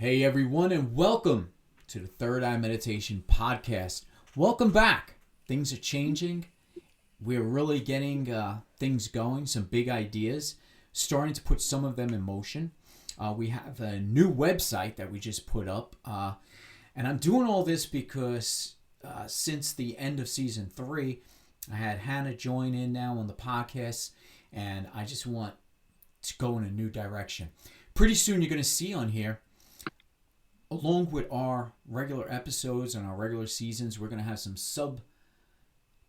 Hey everyone, and welcome to the Third Eye Meditation Podcast. Welcome back. Things are changing. We're really getting things going, some big ideas, starting to put some of them in motion. We have a new website that we just put up, and I'm doing all this because since the end of season 3, I had Hannah join in now on the podcast, and I just want to go in a new direction. Pretty soon you're going to see on here, along with our regular episodes and our regular seasons, we're going to have some sub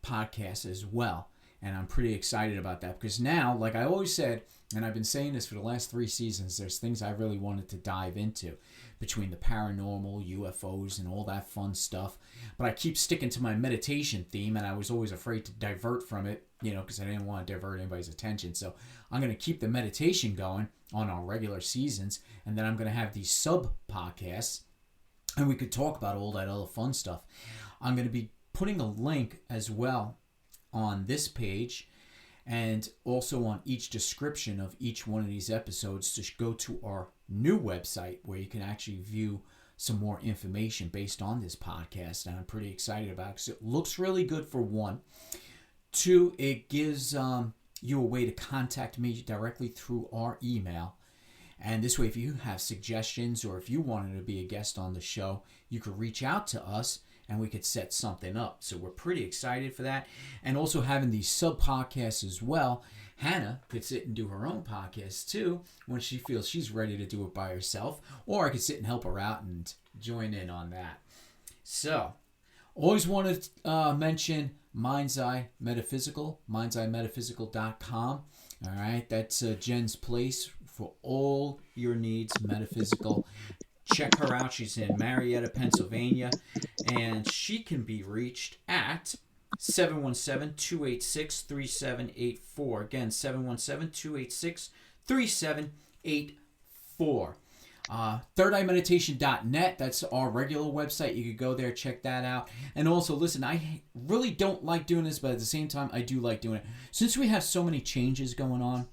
podcasts as well. And I'm pretty excited about that because now, like I always said, and I've been saying this for the last 3 seasons, there's things I really wanted to dive into between the paranormal, UFOs, and all that fun stuff. But I keep sticking to my meditation theme, and I was always afraid to divert from it, because I didn't want to divert anybody's attention. So I'm going to keep the meditation going on our regular seasons, and then I'm going to have these sub podcasts, and we could talk about all that other fun stuff. I'm going to be putting a link as well on this page and also on each description of each one of these episodes to go to our new website where you can actually view some more information based on this podcast. And I'm pretty excited about it because it looks really good, for one. 2, it gives you a way to contact me directly through our email. And this way, if you have suggestions or if you wanted to be a guest on the show, you could reach out to us and we could set something up. So we're pretty excited for that. And also having these sub podcasts as well. Hannah could sit and do her own podcast too when she feels she's ready to do it by herself. Or I could sit and help her out and join in on that. So, always want to mention Mind's Eye Metaphysical, mindseyemetaphysical.com. All right, that's Jen's place for all your needs metaphysical. Check her out. She's in Marietta, Pennsylvania, and she can be reached at 717-286-3784. Again, 717-286-3784. ThirdEyeMeditation.net. That's our regular website. You could go there, check that out. And also, listen, I really don't like doing this, but at the same time, I do like doing it. Since we have so many changes going on,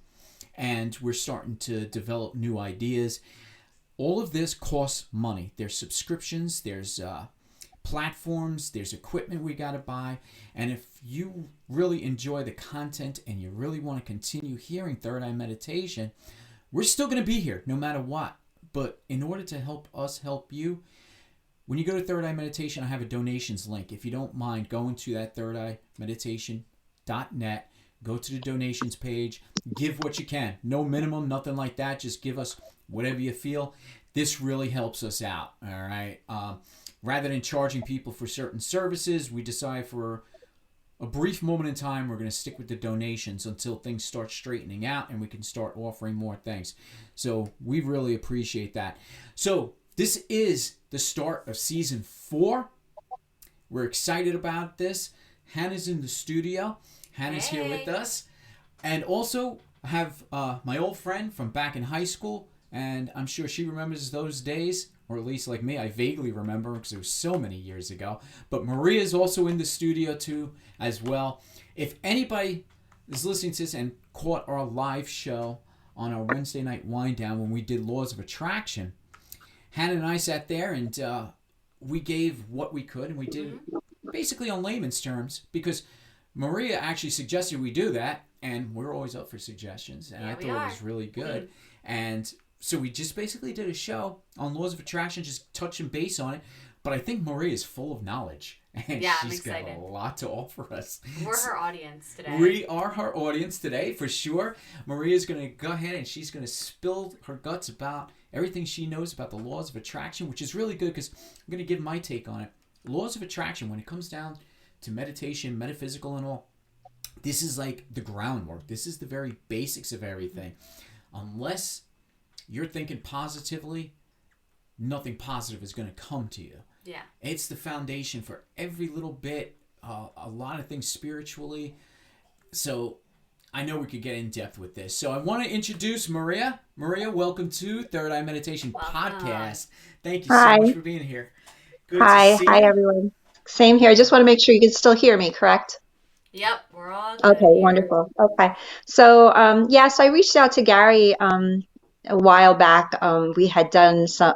and we're starting to develop new ideas, all of this costs money. There's subscriptions, there's platforms, there's equipment we got to buy. And if you really enjoy the content and you really want to continue hearing Third Eye Meditation, we're still going to be here no matter what. But in order to help us help you, when you go to Third Eye Meditation, I have a donations link. If you don't mind going to that thirdeyemeditation.net, go to the donations page, give what you can. No minimum, nothing like that. Just give us whatever you feel. This really helps us out, all right? Rather than charging people for certain services, we decide for a brief moment in time, we're going to stick with the donations until things start straightening out and we can start offering more things. So we really appreciate that. So this is the start of season 4. We're excited about this. Hannah's in the studio. Hannah's here with us. And also I have my old friend from back in high school, and I'm sure she remembers those days, or at least like me, I vaguely remember because it was so many years ago. But Maria's also in the studio too as well. If anybody is listening to this and caught our live show on our Wednesday night wind down when we did Laws of Attraction, Hannah and I sat there and we gave what we could, and we did it basically on layman's terms because Maria actually suggested we do that, and we're always up for suggestions, and I thought it was really good. And so we just basically did a show on Laws of Attraction, just touching base on it. But I think Maria is full of knowledge, and she's got a lot to offer us. We're her audience today. We are her audience today, for sure. Maria's going to go ahead and she's going to spill her guts about everything she knows about the Laws of Attraction, which is really good because I'm going to give my take on it. Laws of Attraction, when it comes down to meditation, metaphysical and all, this is like the groundwork. This is the very basics of everything. Unless you're thinking positively, nothing positive is going to come to you. Yeah. It's the foundation for every little bit, a lot of things spiritually. So I know we could get in depth with this. So I want to introduce Maria. Maria, welcome to Third Eye Meditation Podcast. Thank you so much for being here. Good to see you. Hi, everyone. Same here. I just want to make sure you can still hear me, correct? Yep, we're all good. Okay, wonderful. Okay. So, so I reached out to Gary a while back. We had done some,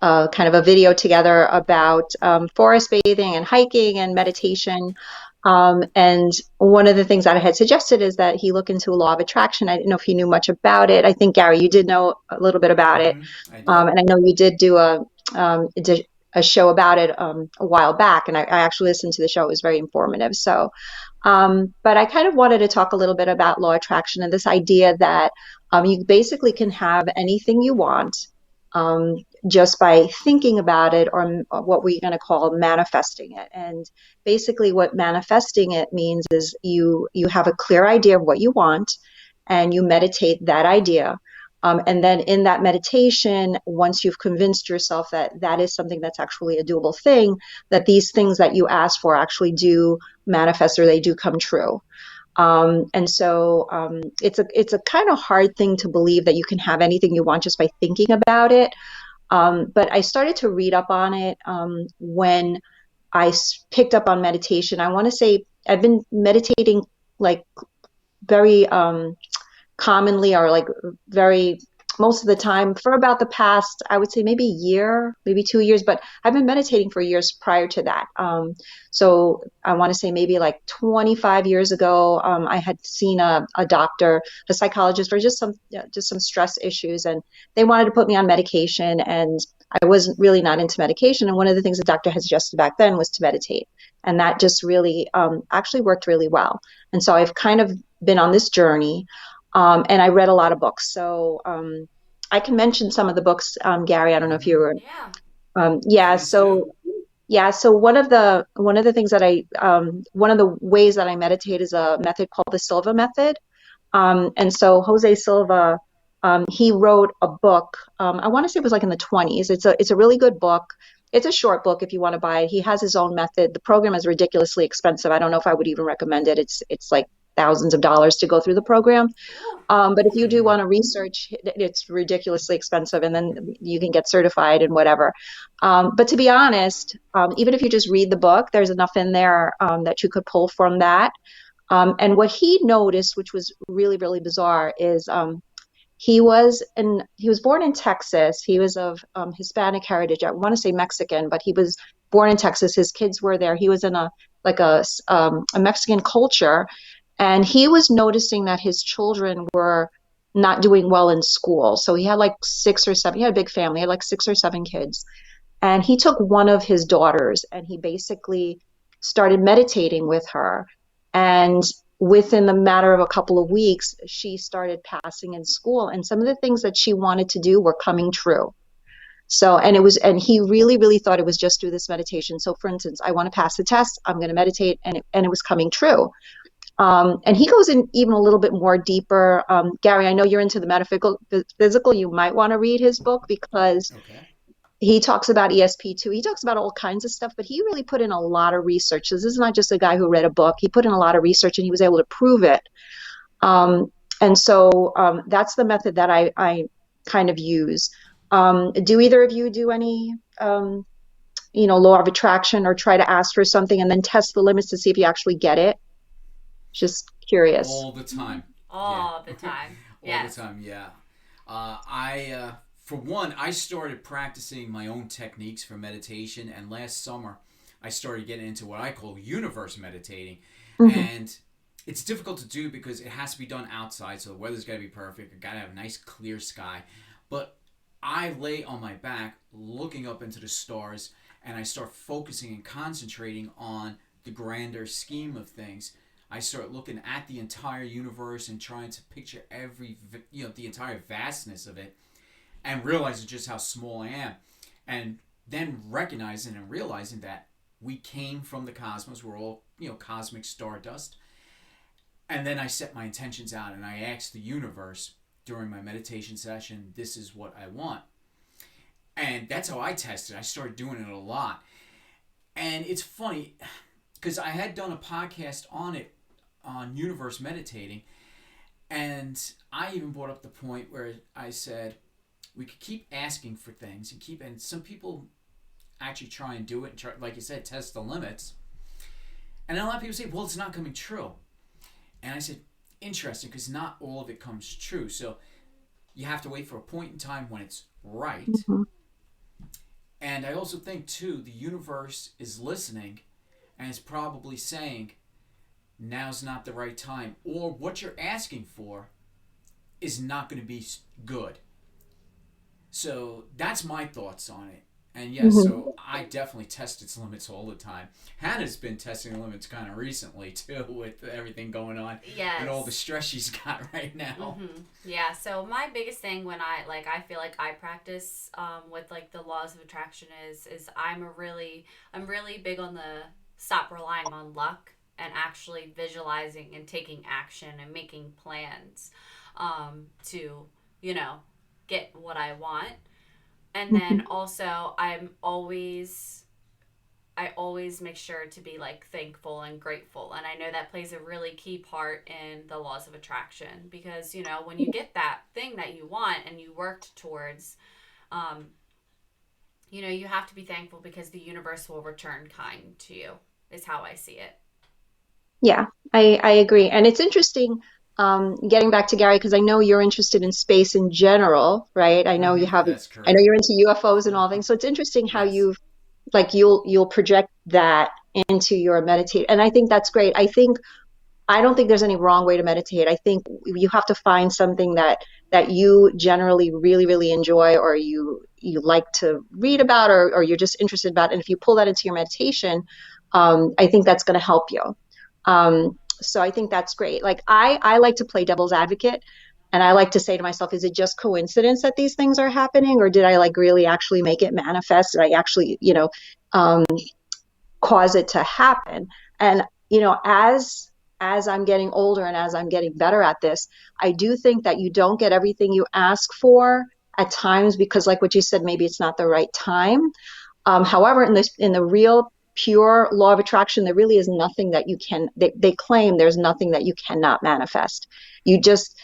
kind of a video together about forest bathing and hiking and meditation. And one of the things that I had suggested is that he look into law of attraction. I didn't know if he knew much about it. I think, Gary, you did know a little bit about it. I did. And I know you did do a show about it a while back, and I actually listened to the show. It was very informative. So, but I kind of wanted to talk a little bit about law of attraction and this idea that you basically can have anything you want um, just by thinking about it, or what we're going to call manifesting it. And basically, what manifesting it means is you have a clear idea of what you want, and you meditate that idea. And then in that meditation, once you've convinced yourself that that is something that's actually a doable thing, that these things that you ask for actually do manifest, or they do come true. And so it's a kind of hard thing to believe that you can have anything you want just by thinking about it. But I started to read up on it when I picked up on meditation. I want to say I've been meditating like very commonly, or like very most of the time, for about the past, I would say maybe a year, maybe 2 years, but I've been meditating for years prior to that. So I want to say maybe like 25 years ago, I had seen a doctor, a psychologist, for just some stress issues, and they wanted to put me on medication, and I wasn't really not into medication. And one of the things the doctor had suggested back then was to meditate. And that just really actually worked really well. And so I've kind of been on this journey. And I read a lot of books. So I can mention some of the books, Gary. I don't know if you were. Yeah. So one of the things that one of the ways that I meditate is a method called the Silva method. And so Jose Silva, he wrote a book. I want to say it was like in the 20s. It's a really good book. It's a short book if you want to buy it. He has his own method. The program is ridiculously expensive. I don't know if I would even recommend it. It's like thousands of dollars to go through the program. But if you do want to research, it's ridiculously expensive, and then you can get certified and whatever. But to be honest, even if you just read the book, there's enough in there that you could pull from that. And what he noticed, which was really, really bizarre, is he was born in Texas. He was of Hispanic heritage. I want to say Mexican, but he was born in Texas. His kids were there. He was in a Mexican culture. And he was noticing that his children were not doing well in school. So he had like 6 or 7, he had a big family, he had like 6 or 7 kids. And he took one of his daughters and he basically started meditating with her. And within the matter of a couple of weeks, she started passing in school. And some of the things that she wanted to do were coming true. So, and he really, really thought it was just through this meditation. So for instance, I want to pass the test, I'm going to meditate, and it was coming true. And he goes in even a little bit more deeper. Gary, I know you're into the metaphysical. You might want to read his book, because he talks about ESP2. He talks about all kinds of stuff, but he really put in a lot of research. So this is not just a guy who read a book. He put in a lot of research, and he was able to prove it. And so that's the method that I kind of use. Do either of you do any, law of attraction, or try to ask for something and then test the limits to see if you actually get it? Just curious. All the time. All the time. All the time, yeah. For one, I started practicing my own techniques for meditation, and last summer I started getting into what I call universe meditating. Mm-hmm. And it's difficult to do because it has to be done outside, so the weather's got to be perfect. I've got to have a nice clear sky. But I lay on my back looking up into the stars, and I start focusing and concentrating on the grander scheme of things. I start looking at the entire universe and trying to picture the entire vastness of it, and realizing just how small I am. And then recognizing and realizing that we came from the cosmos. We're all, cosmic stardust. And then I set my intentions out, and I asked the universe during my meditation session, this is what I want. And that's how I tested. I started doing it a lot. And it's funny, because I had done a podcast on it, on universe meditating, and I even brought up the point where I said we could keep asking for things and some people actually try and do it and try, like you said, test the limits, and then a lot of people say, well, it's not coming true. And I said, interesting, because not all of it comes true. So you have to wait for a point in time when it's right. Mm-hmm. And I also think, too, the universe is listening and is probably saying, now's not the right time. Or what you're asking for is not going to be good. So that's my thoughts on it. And yes, Mhm. so I definitely test its limits all the time. Hannah's been testing the limits kind of recently, too, with everything going on and all the Yes. stress she's got right now. Yeah, so my biggest thing when I feel like I practice with like the laws of attraction is I'm really big on the stop relying on luck and actually visualizing and taking action and making plans to, you know, get what I want. And then Mhm. also I always make sure to be like thankful and grateful. And I know that plays a really key part in the laws of attraction because, you know, when you get that thing that you want and you worked towards, um, you know, you have to be thankful because the universe will return kind to you, is how I see it. Yeah, I agree. And it's interesting, getting back to Gary, because I know you're interested in space in general, right? That's I know correct. you're into UFOs and all things. So it's interesting how Yes. you've like you'll project that into your meditate. And I think that's great. I don't think there's any wrong way to meditate. I think you have to find something that you generally really, really enjoy or you like to read about or you're just interested about. And if you pull that into your meditation, I think that's going to help you. So I think that's great. Like I like to play devil's advocate and I like to say to myself, is it just coincidence that these things are happening or did I like really actually make it manifest? Did I actually, um, cause it to happen? And as I'm getting older and as I'm getting better at this, I do think that you don't get everything you ask for at times because, like what you said, maybe it's not the right time. However, in the real pure law of attraction, there really is nothing that they claim there's nothing that you cannot manifest. You just,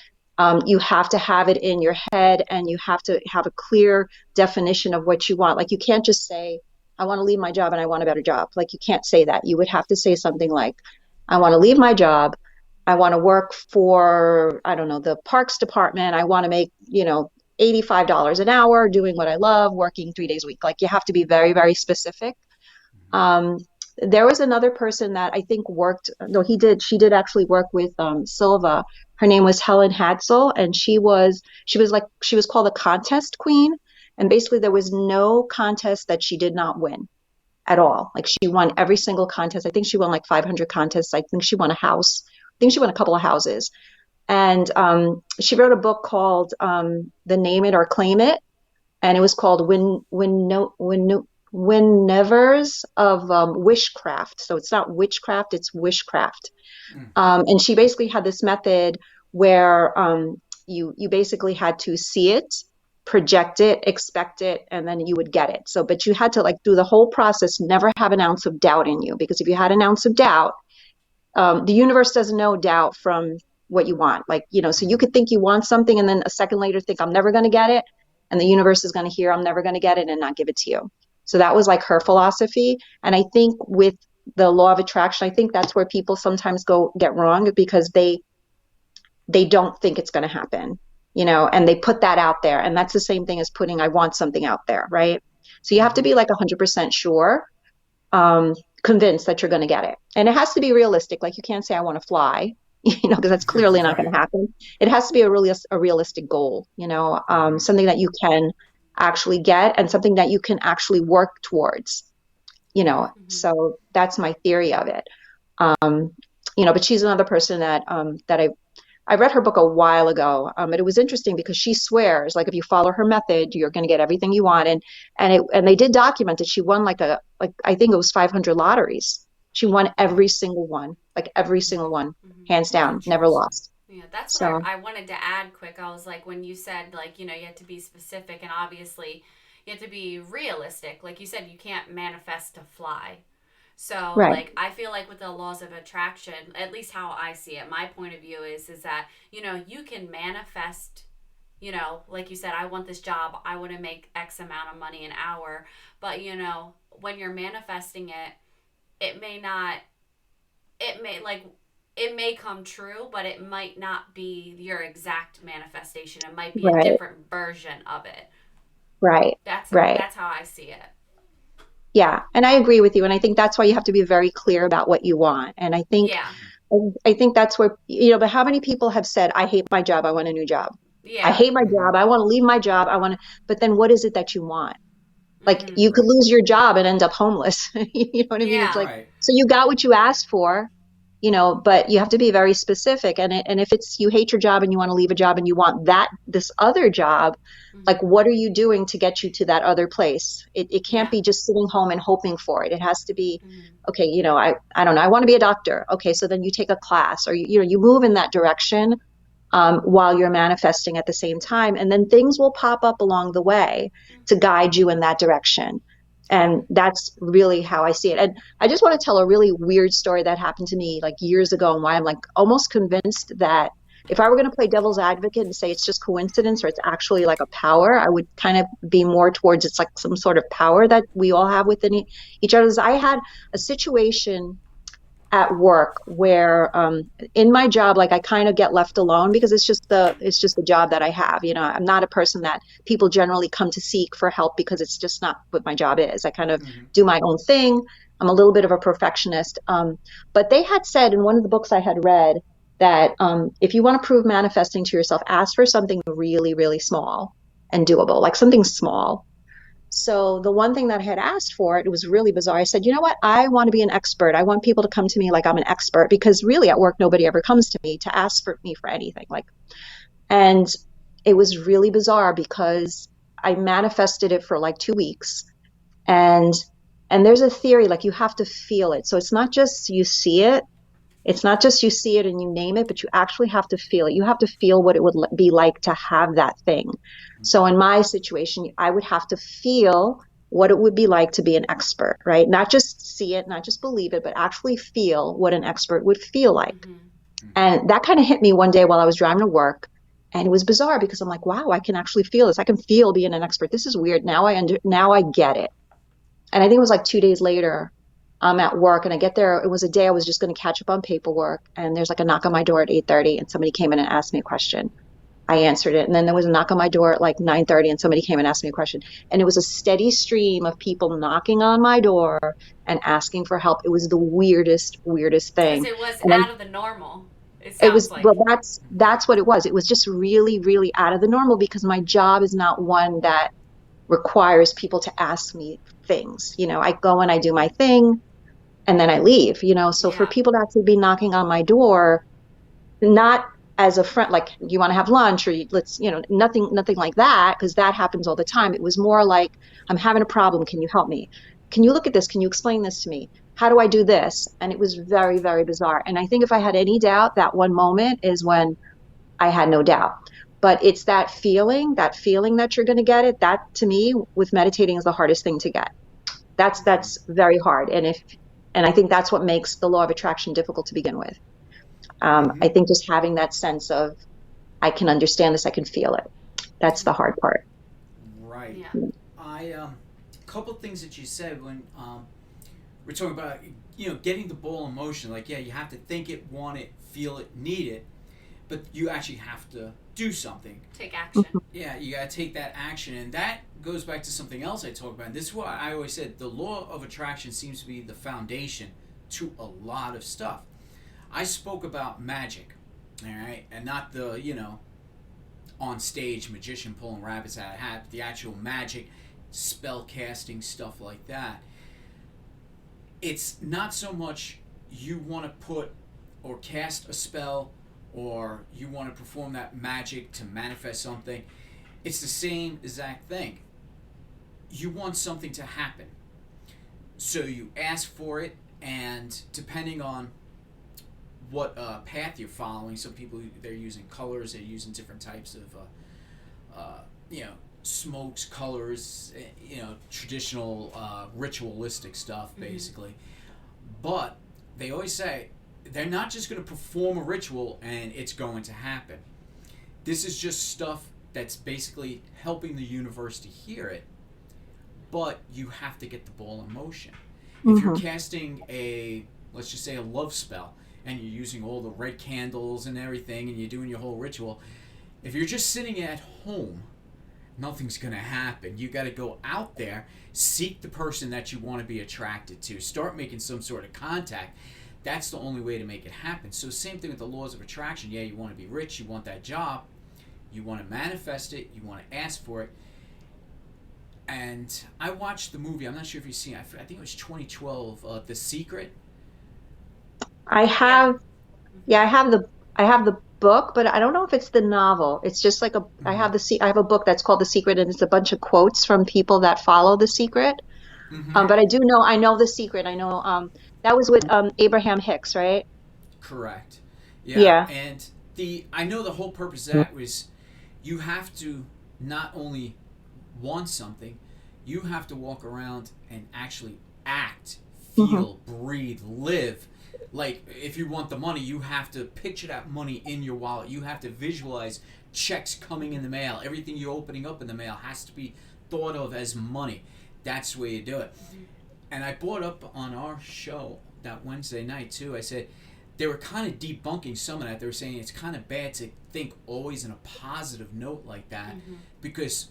you have to have it in your head and you have to have a clear definition of what you want. Like you can't just say, I want to leave my job and I want a better job. Like you can't say that. You would have to say something like, I want to leave my job. I want to work for, I don't know, the parks department. I want to make, $85 an hour doing what I love, working 3 days a week. Like you have to be very, very specific. Um, there was another person that I think worked, no, she did actually work with Silva. Her name was Helen Hadsel, and she was called a contest queen. And basically, there was no contest that she did not win at all. Like she won every single contest. I think she won like 500 contests. I think she won a house. I think she won a couple of houses. And she wrote a book called The Name It or Claim It, and it was called Win Nevers of Wishcraft. So it's not witchcraft, it's wishcraft. Mm. And she basically had this method where you basically had to see it, project it, expect it, and then you would get it. So, but you had to like do the whole process, never have an ounce of doubt in you, because if you had an ounce of doubt, the universe doesn't know doubt from what you want. Like, so you could think you want something and then a second later think I'm never going to get it. And the universe is going to hear I'm never going to get it and not give it to you. So that was like her philosophy. And I think with the law of attraction, I think that's where people sometimes get wrong because they don't think it's going to happen, and they put that out there. And that's the same thing as putting I want something out there, right? So you have to Mm-hmm. be like 100% sure, convinced that you're going to get it. And it has to be realistic. Like you can't say I want to fly, because that's clearly not going Right. to happen. It has to be a realistic goal, Mm-hmm. something that you can actually get and something that you can actually work towards, Right. So that's my theory of it. Um, but she's another person that I read her book a while ago, and it was interesting because she swears, like if you follow her method, you're going to get everything you want. And they did document it. She won like I think it was 500 lotteries. She won Wow. every single one, hands down, never Interesting. lost. Yeah, that's what So I wanted to add quick. I was like, when you said, like, you know, you have to be specific and obviously you have to be realistic. Like you said, you can't manifest to fly. So, right, like, I feel like with the laws of attraction, at least how I see it, my point of view is that, you know, you can manifest, you know, like you said, I want this job, I want to make X amount of money an hour. But, you know, when you're manifesting it, it may not, it may, like, it may come true, but it might not be your exact manifestation. It might be a right, different version of it. right, That's right. that's how I see it. Yeah, and I agree with you. And I think that's why you have to be very clear about what you want. And Yeah. I think that's where, but how many people have said, I hate my job, I want a new job. I Yeah. hate my job, I want to leave my job, but then what is it that you want? Like Mm-hmm. you could Right. lose your job and end up homeless. You know what I mean? It's Yeah. like, Right. so you got what you asked for, but you have to be very specific. And if it's you hate your job and you want to leave a job and you want this other job, like Mm-hmm. what are you doing to get you to that other place? It can't Yeah. be just sitting home and hoping for it. It has to be, Mm-hmm. okay, I don't know, I want to be a doctor. Okay, so then you take a class, or you move in that direction, while you're manifesting at the same time. And then things will pop up along the way to guide you in that direction. And that's really how I see it. And I just want to tell a really weird story that happened to me like years ago, and why I'm like almost convinced that if I were going to play devil's advocate and say it's just coincidence or it's actually like a power, I would kind of be more towards it's like some sort of power that we all have within each other. I had a situation at work where in my job, like I kind of get left alone because it's just the job that I have. I'm not a person that people generally come to seek for help because it's just not what my job is. I kind of Mm-hmm. do my own thing. I'm a little bit of a perfectionist. But they had said in one of the books I had read that if you want to prove manifesting to yourself, ask for something really, really small and doable, like something small. So the one thing that I had asked for, it was really bizarre. I said, you know what? I want to be an expert. I want people to come to me like I'm an expert, because really at work, nobody ever comes to me to ask for me for anything. And it was really bizarre because I manifested it for like 2 weeks. And, and there's a theory, like you have to feel it. So it's not just you see it. It's not just you see it and you name it, but you actually have to feel it. You have to feel what it would be like to have that thing. So in my situation, I would have to feel what it would be like to be an expert, right? Not just see it, not just believe it, but actually feel what an expert would feel like. Mm-hmm. And that kind of hit me one day while I was driving to work. And it was bizarre because I'm like, wow, I can actually feel this. I can feel being an expert. This is weird. Now I get it. And I think it was like 2 days later, I'm at work and I get there. It was a day I was just going to catch up on paperwork. And there's like a knock on my door at 8:30 and somebody came in and asked me a question. I answered it. And then there was a knock on my door at like 9:30 and somebody came and asked me a question. And it was a steady stream of people knocking on my door and asking for help. It was the weirdest Because thing. it was And out of the normal. It it sounds was, like. well, that's what it was. It was just really, really out of the normal because my job is not one that requires people to ask me things. I go and I do my thing and then I leave. So for Yeah. people to actually be knocking on my door, not as a friend, like you want to have lunch or nothing like that, because that happens all the time. It was more like, I'm having a problem. Can you help me? Can you look at this? Can you explain this to me? How do I do this? And it was very, very bizarre. And I think if I had any doubt, that one moment is when I had no doubt. But it's that feeling that you're going to get it. That to me, with meditating, is the hardest thing to get. That's very hard. And I think that's what makes the law of attraction difficult to begin with. Mm-hmm. I think just having that sense of, I can understand this, I can feel it. That's the hard part. Right. Yeah. A couple things that you said when we're talking about getting the ball in motion. Like, yeah, you have to think it, want it, feel it, need it, but you actually have to do something. Take action. Yeah, you gotta take that action, and that goes back to something else I talk about. And this is why I always said the law of attraction seems to be the foundation to a lot of stuff. I spoke about magic, all right, and not the on stage magician pulling rabbits out of a hat, the actual magic, spell casting, stuff like that. It's not so much you want to put or cast a spell or you want to perform that magic to manifest something. It's the same exact thing. You want something to happen. So you ask for it, and depending on what path you're following, some people, they're using colors, they're using different types of smokes, colors, traditional ritualistic stuff, basically. But they always say they're not just going to perform a ritual and it's going to happen. This is just stuff that's basically helping the universe to hear it, but you have to get the ball in motion. If you're casting let's just say a love spell, and you're using all the red candles and everything, and you're doing your whole ritual, if you're just sitting at home nothing's going to happen. You got to go out there, seek the person that you want to be attracted to, start making some sort of contact. That's the only way to make it happen. So same thing with the laws of attraction. Yeah, you want to be rich, you want that job, you want to manifest it, you want to ask for it. And I watched the movie, I'm not sure if you've seen it, I think it was 2012, The Secret. I have, yeah, I have the book, but I don't know if it's the novel. It's just like I have a book that's called The Secret, and it's a bunch of quotes from people that follow The Secret. Mm-hmm. But I know The Secret. I know that was with Abraham Hicks, right? Correct. Yeah, Yeah. and I know the whole purpose of that was you have to not only want something, you have to walk around and actually act, Hmm. feel, breathe, live. Like if you want the money, you have to picture that money in your wallet. You have to visualize checks coming in the mail. Everything you're opening up in the mail has to be thought of as money. That's the way you do it. And I brought up on our show that Wednesday night too. I said they were kind of debunking some of that. They were saying it's kind of bad to think always in a positive note like that because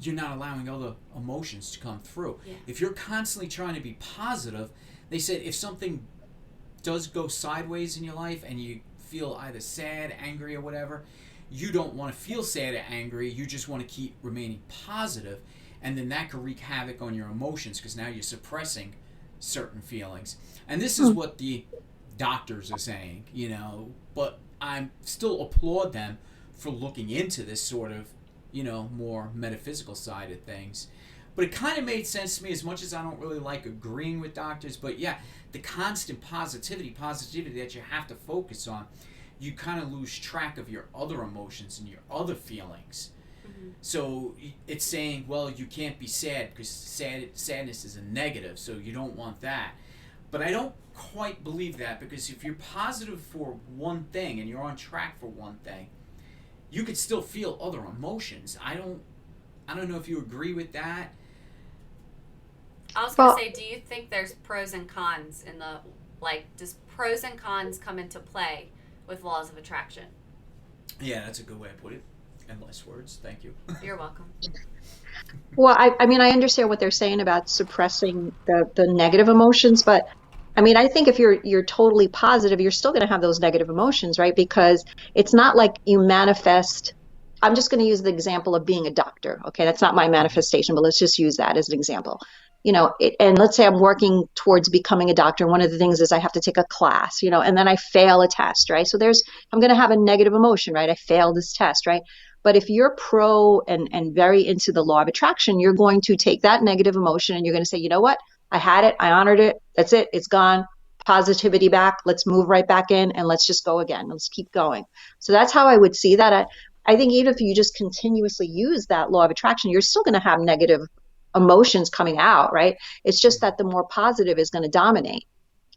you're not allowing other emotions to come through. Yeah. If you're constantly trying to be positive, they said if something does go sideways in your life and you feel either sad, angry, or whatever, you don't want to feel sad or angry. You just want to keep remaining positive, and then that could wreak havoc on your emotions because now you're suppressing certain feelings. And this is what the doctors are saying, but I still applaud them for looking into this sort of, more metaphysical side of things. But it kind of made sense to me as much as I don't really like agreeing with doctors. But yeah, the constant positivity that you have to focus on, you kind of lose track of your other emotions and your other feelings. So it's saying, well, you can't be sad because sadness is a negative, so you don't want that. But I don't quite believe that because if you're positive for one thing and you're on track for one thing, you could still feel other emotions. I don't know if you agree with that. I was gonna Well, say, do you think there's pros and cons in the does pros and cons come into play with laws of attraction? Yeah, that's a good way to put it. In less words, thank you. You're welcome. well, I mean, I understand what they're saying about suppressing the negative emotions, but I mean, I think if you're totally positive, you're still going to have those negative emotions, right? Because it's not like you manifest. I'm just going to use the example of being a doctor. Okay, that's not my manifestation, but let's just use that as an example. And let's say I'm working towards becoming a doctor. One of the things is I have to take a class, and then I fail a test, right? So I'm going to have a negative emotion, right? I failed this test, right? But if you're pro and very into the law of attraction, you're going to take that negative emotion and you're going to say, you know what? I had it. I honored it. That's it. It's gone. Positivity back. Let's move right back in and let's just go again. Let's keep going. So that's how I would see that. I think even if you just continuously use that law of attraction, you're still going to have negative emotions coming out, right? It's just that the more positive is going to dominate.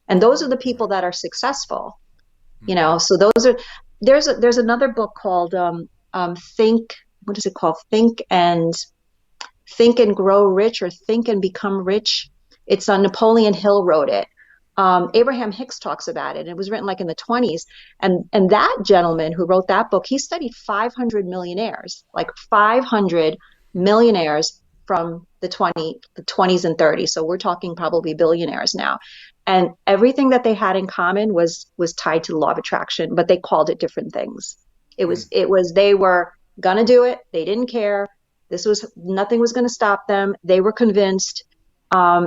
And those are the people that are successful, So there's another book called Think, what is it called? Think and Grow Rich, or Think and Become Rich. It's Napoleon Hill wrote it. Abraham Hicks talks about it. It was written like in the 20s. And that gentleman who wrote that book, he studied 500 millionaires, like 500 millionaires from the 20s and 30s. So we're talking probably billionaires now. And everything that they had in common was tied to the law of attraction, but they called it different things. They were gonna do it. They didn't care. Nothing was going to stop them. They were convinced.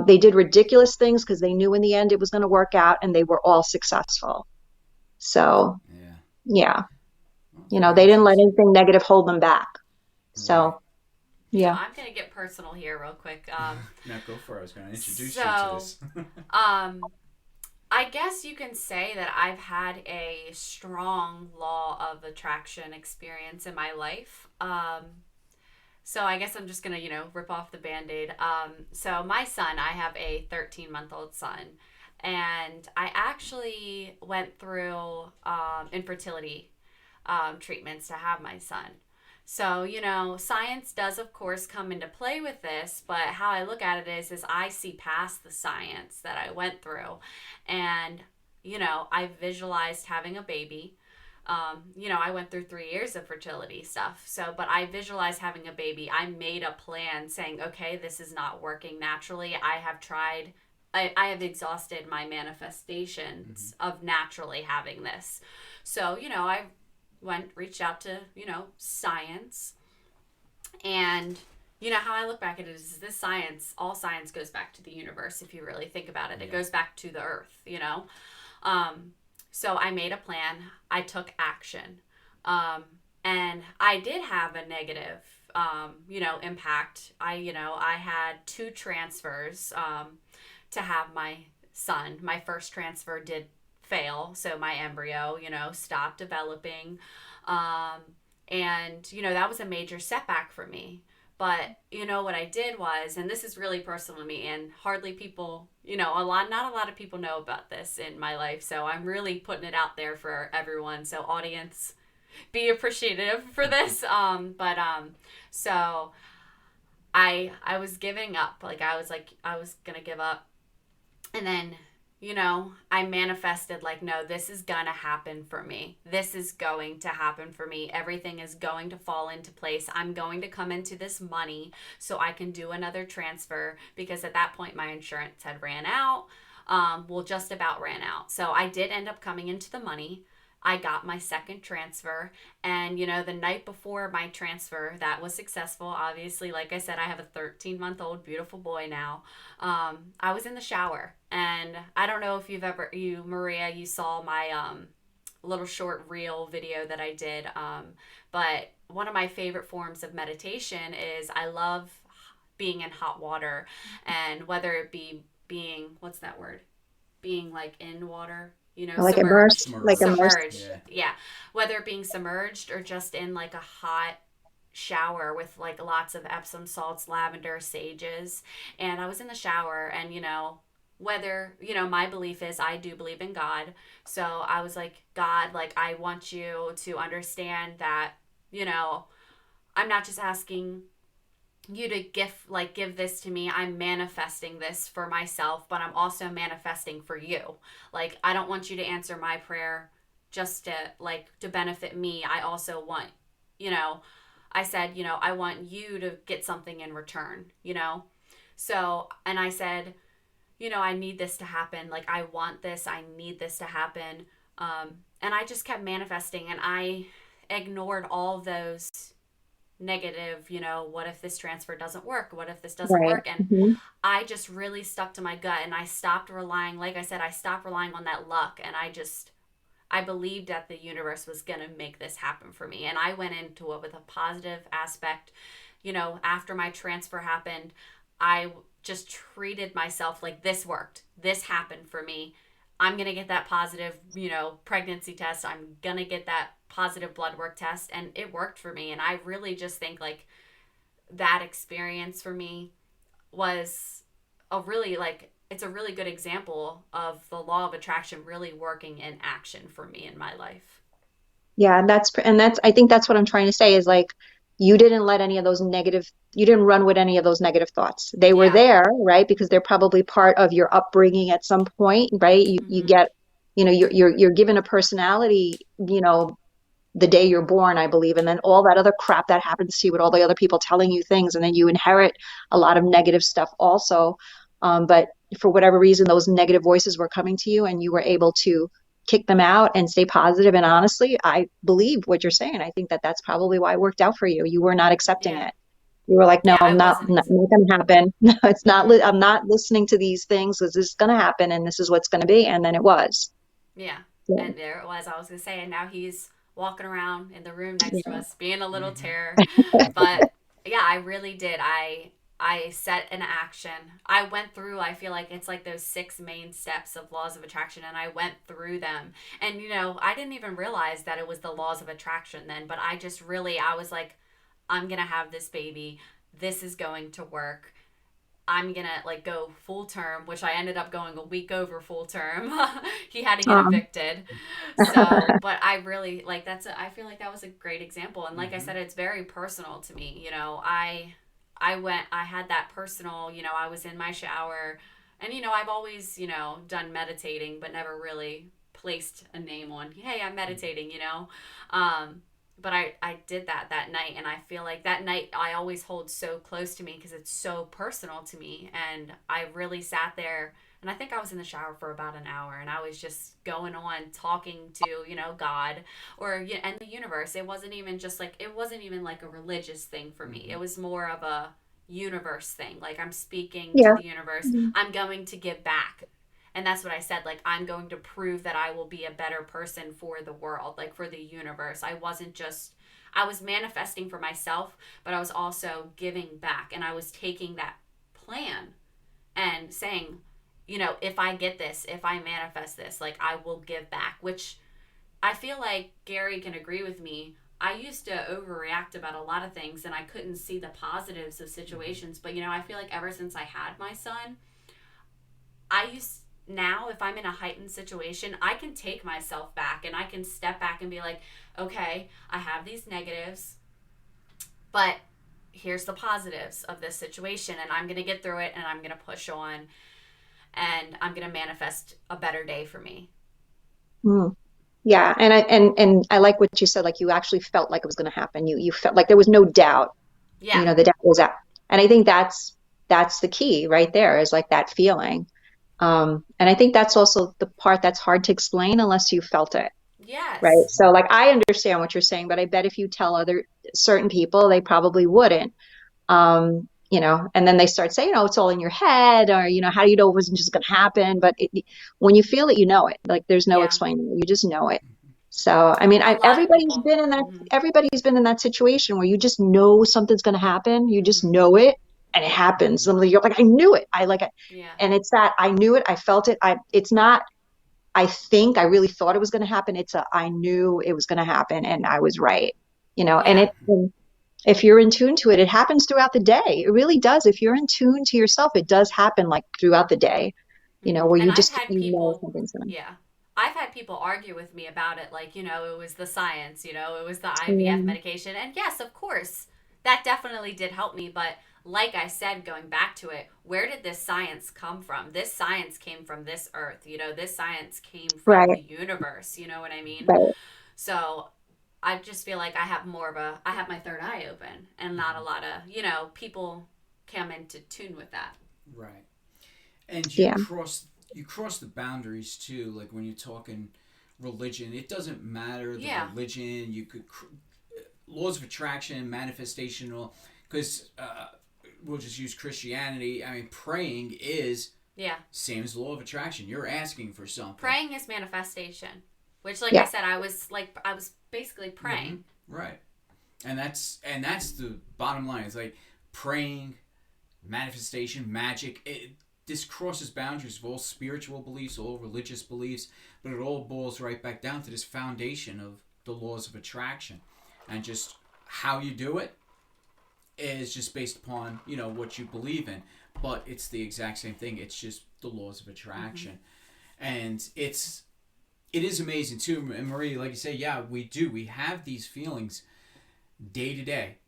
They did ridiculous things because they knew in the end it was going to work out, and they were all successful. So, Yeah. yeah, Well, they very didn't let interesting. anything negative hold them back. Right. So, So yeah. I'm gonna get personal here real quick. Now go for it. I was going to introduce So, you to this. I guess you can say that I've had a strong law of attraction experience in my life. So I guess I'm just gonna, rip off the Band-Aid. So my son, I have a 13-month-old son, and I actually went through infertility treatments to have my son. So, science does, of course, come into play with this, but how I look at it is I see past the science that I went through. And, I visualized having a baby. I went through 3 years of fertility stuff. So, but I visualized having a baby. I made a plan saying, okay, this is not working naturally. I have tried, I have exhausted my manifestations of naturally having this. So, I reached out to, science. And, how I look back at it is this science, all science goes back to the universe. If you really think about it, it goes back to the earth. So I made a plan. I took action. And I did have a negative, impact. I had 2 transfers to have my son. My first transfer did fail. So my embryo, stopped developing. And, that was a major setback for me. But, what I did was, and this is really personal to me, and hardly people, not a lot of people know about this in my life. So I'm really putting it out there for everyone. So audience, be appreciative for this. So I was giving up. I was going to give up. And then, I manifested no, this is going to happen for me. This is going to happen for me. Everything is going to fall into place. I'm going to come into this money so I can do another transfer, because at that point my insurance had ran out. Just about ran out. So I did end up coming into the money. I got my second transfer, and the night before my transfer that was successful, obviously, like I said, I have a 13-month-old beautiful boy now. I was in the shower, and I don't know if Maria, you saw my little short reel video that I did, but one of my favorite forms of meditation is I love being in hot water, and whether it be what's that word? Being in water. Like immersed, like immersed. Yeah. Whether it being submerged or just in a hot shower with lots of Epsom salts, lavender, sages. And I was in the shower, and whether my belief is I do believe in God. So I was like, God, I want you to understand that I'm not just asking you to give this to me. I'm manifesting this for myself, but I'm also manifesting for you. I don't want you to answer my prayer just to benefit me. I also want, I said, I want you to get something in return, So, and I said, I need this to happen. I want this, I need this to happen. And I just kept manifesting, and I ignored all those negative, what if this transfer doesn't work? What if this doesn't work? And I just really stuck to my gut, and I stopped relying, like I said, I stopped relying on that luck. And I believed that the universe was going to make this happen for me. And I went into it with a positive aspect. After my transfer happened, I just treated myself like this worked. This happened for me. I'm going to get that positive, pregnancy test. I'm going to get that positive blood work test, and it worked for me. And I really just think that experience for me was it's a really good example of the law of attraction really working in action for me in my life. Yeah, I think that's what I'm trying to say is you didn't let you didn't run with any of those negative thoughts. They were there, right? Because they're probably part of your upbringing at some point, right? You get, you're given a personality, the day you're born, I believe. And then all that other crap that happens to you with all the other people telling you things. And then you inherit a lot of negative stuff also. But for whatever reason, those negative voices were coming to you, and you were able to kick them out and stay positive. And honestly, I believe what you're saying. I think that that's probably why it worked out for you. You were not accepting it. You were like, no, I'm not going to happen. No, it's not, I'm not listening to these things. This is going to happen, and this is what's going to be. And then it was. Yeah. And there it was. I was going to say, and now he's walking around in the room next to us, being a little terror. But yeah, I really did. I set an action. I went through, I feel like it's those 6 main steps of laws of attraction, and I went through them. And, I didn't even realize that it was the laws of attraction then, but I was like, I'm going to have this baby. This is going to work. I'm going to go full term, which I ended up going a week over full term. He had to get evicted. So, but I really I feel like that was a great example. And like I said, it's very personal to me. I had that personal, I was in my shower, and, I've always, done meditating, but never really placed a name on, hey, I'm meditating, you know. But I did that night, and I feel like that night I always hold so close to me because it's so personal to me. And I really sat there, and I think I was in the shower for about an hour, and I was just going on talking to, you know, God or and the universe. It wasn't even like a religious thing for me. It was more of a universe thing. Like, I'm speaking to Yeah. the universe. Mhm. I'm going to give back. And that's what I said. Like, I'm going to prove that I will be a better person for the world, like for the universe. I was manifesting for myself, but I was also giving back. And I was taking that plan and saying, you know, if I get this, if I manifest this, like, I will give back, which I feel like Gary can agree with me. I used to overreact about a lot of things, and I couldn't see the positives of situations. But, you know, I feel like ever since I had my son, now if I'm in a heightened situation, I can take myself back and I can step back and be like, okay, I have these negatives, but here's the positives of this situation, and I'm going to get through it, and I'm going to push on, and I'm going to manifest a better day for me. Mm. Yeah, and I like what you said. Like, you actually felt like it was going to happen. You felt like there was no doubt. Yeah. The doubt was out, and I think that's the key right there, is like that feeling. And I think that's also the part that's hard to explain unless you felt it, right? Yes. So, like, I understand what you're saying, but I bet if you tell other certain people, they probably wouldn't. And then they start saying, "Oh, it's all in your head," or, how do you know it wasn't just going to happen? But when you feel it, you know it. Like, there's no Yeah. explaining it. You just know it. So, I mean, A lot of everybody's people. been in that. Hmm. Everybody's been in that situation where you just know something's going to happen. You just Hmm. know it, and it happens. Something you're like, I knew it. I like it, Yeah. and it's that I knew it. I felt it. It's not. I think I really thought it was going to happen. I knew it was going to happen, and I was right. And Yeah. if you're in tune to it, it happens throughout the day. It really does. If you're in tune to yourself, it does happen like throughout the day. Where And you I've just had people, something's going yeah, I've had people argue with me about it. Like, you know, it was the science, you know, it was the to. IVF medication. And yes, of course, that definitely did help me. But like I said, going back to it, where did this science come from? This science came from this earth, you know, this science came from Right, the universe, you know what I mean? right. So I just feel like I have my third eye open, and not a lot of, you know, people come into tune with that. Right. And Yeah, you cross the boundaries too. Like when you're talking religion, it doesn't matter the Yeah. religion. You could laws of attraction, manifestation, because we'll just use Christianity. I mean, praying is Yeah. same as law of attraction. You're asking for something. Praying is manifestation, which, like I yeah, said, I was basically praying. Right. And that's the bottom line. It's like praying, manifestation, magic. This crosses boundaries of all spiritual beliefs, all religious beliefs, but it all boils right back down to this foundation of the laws of attraction, and just how you do it is just based upon what you believe in. But it's the exact same thing. It's just the laws of attraction, and it is amazing too. And Marie, like you say, yeah, we have these feelings day to day.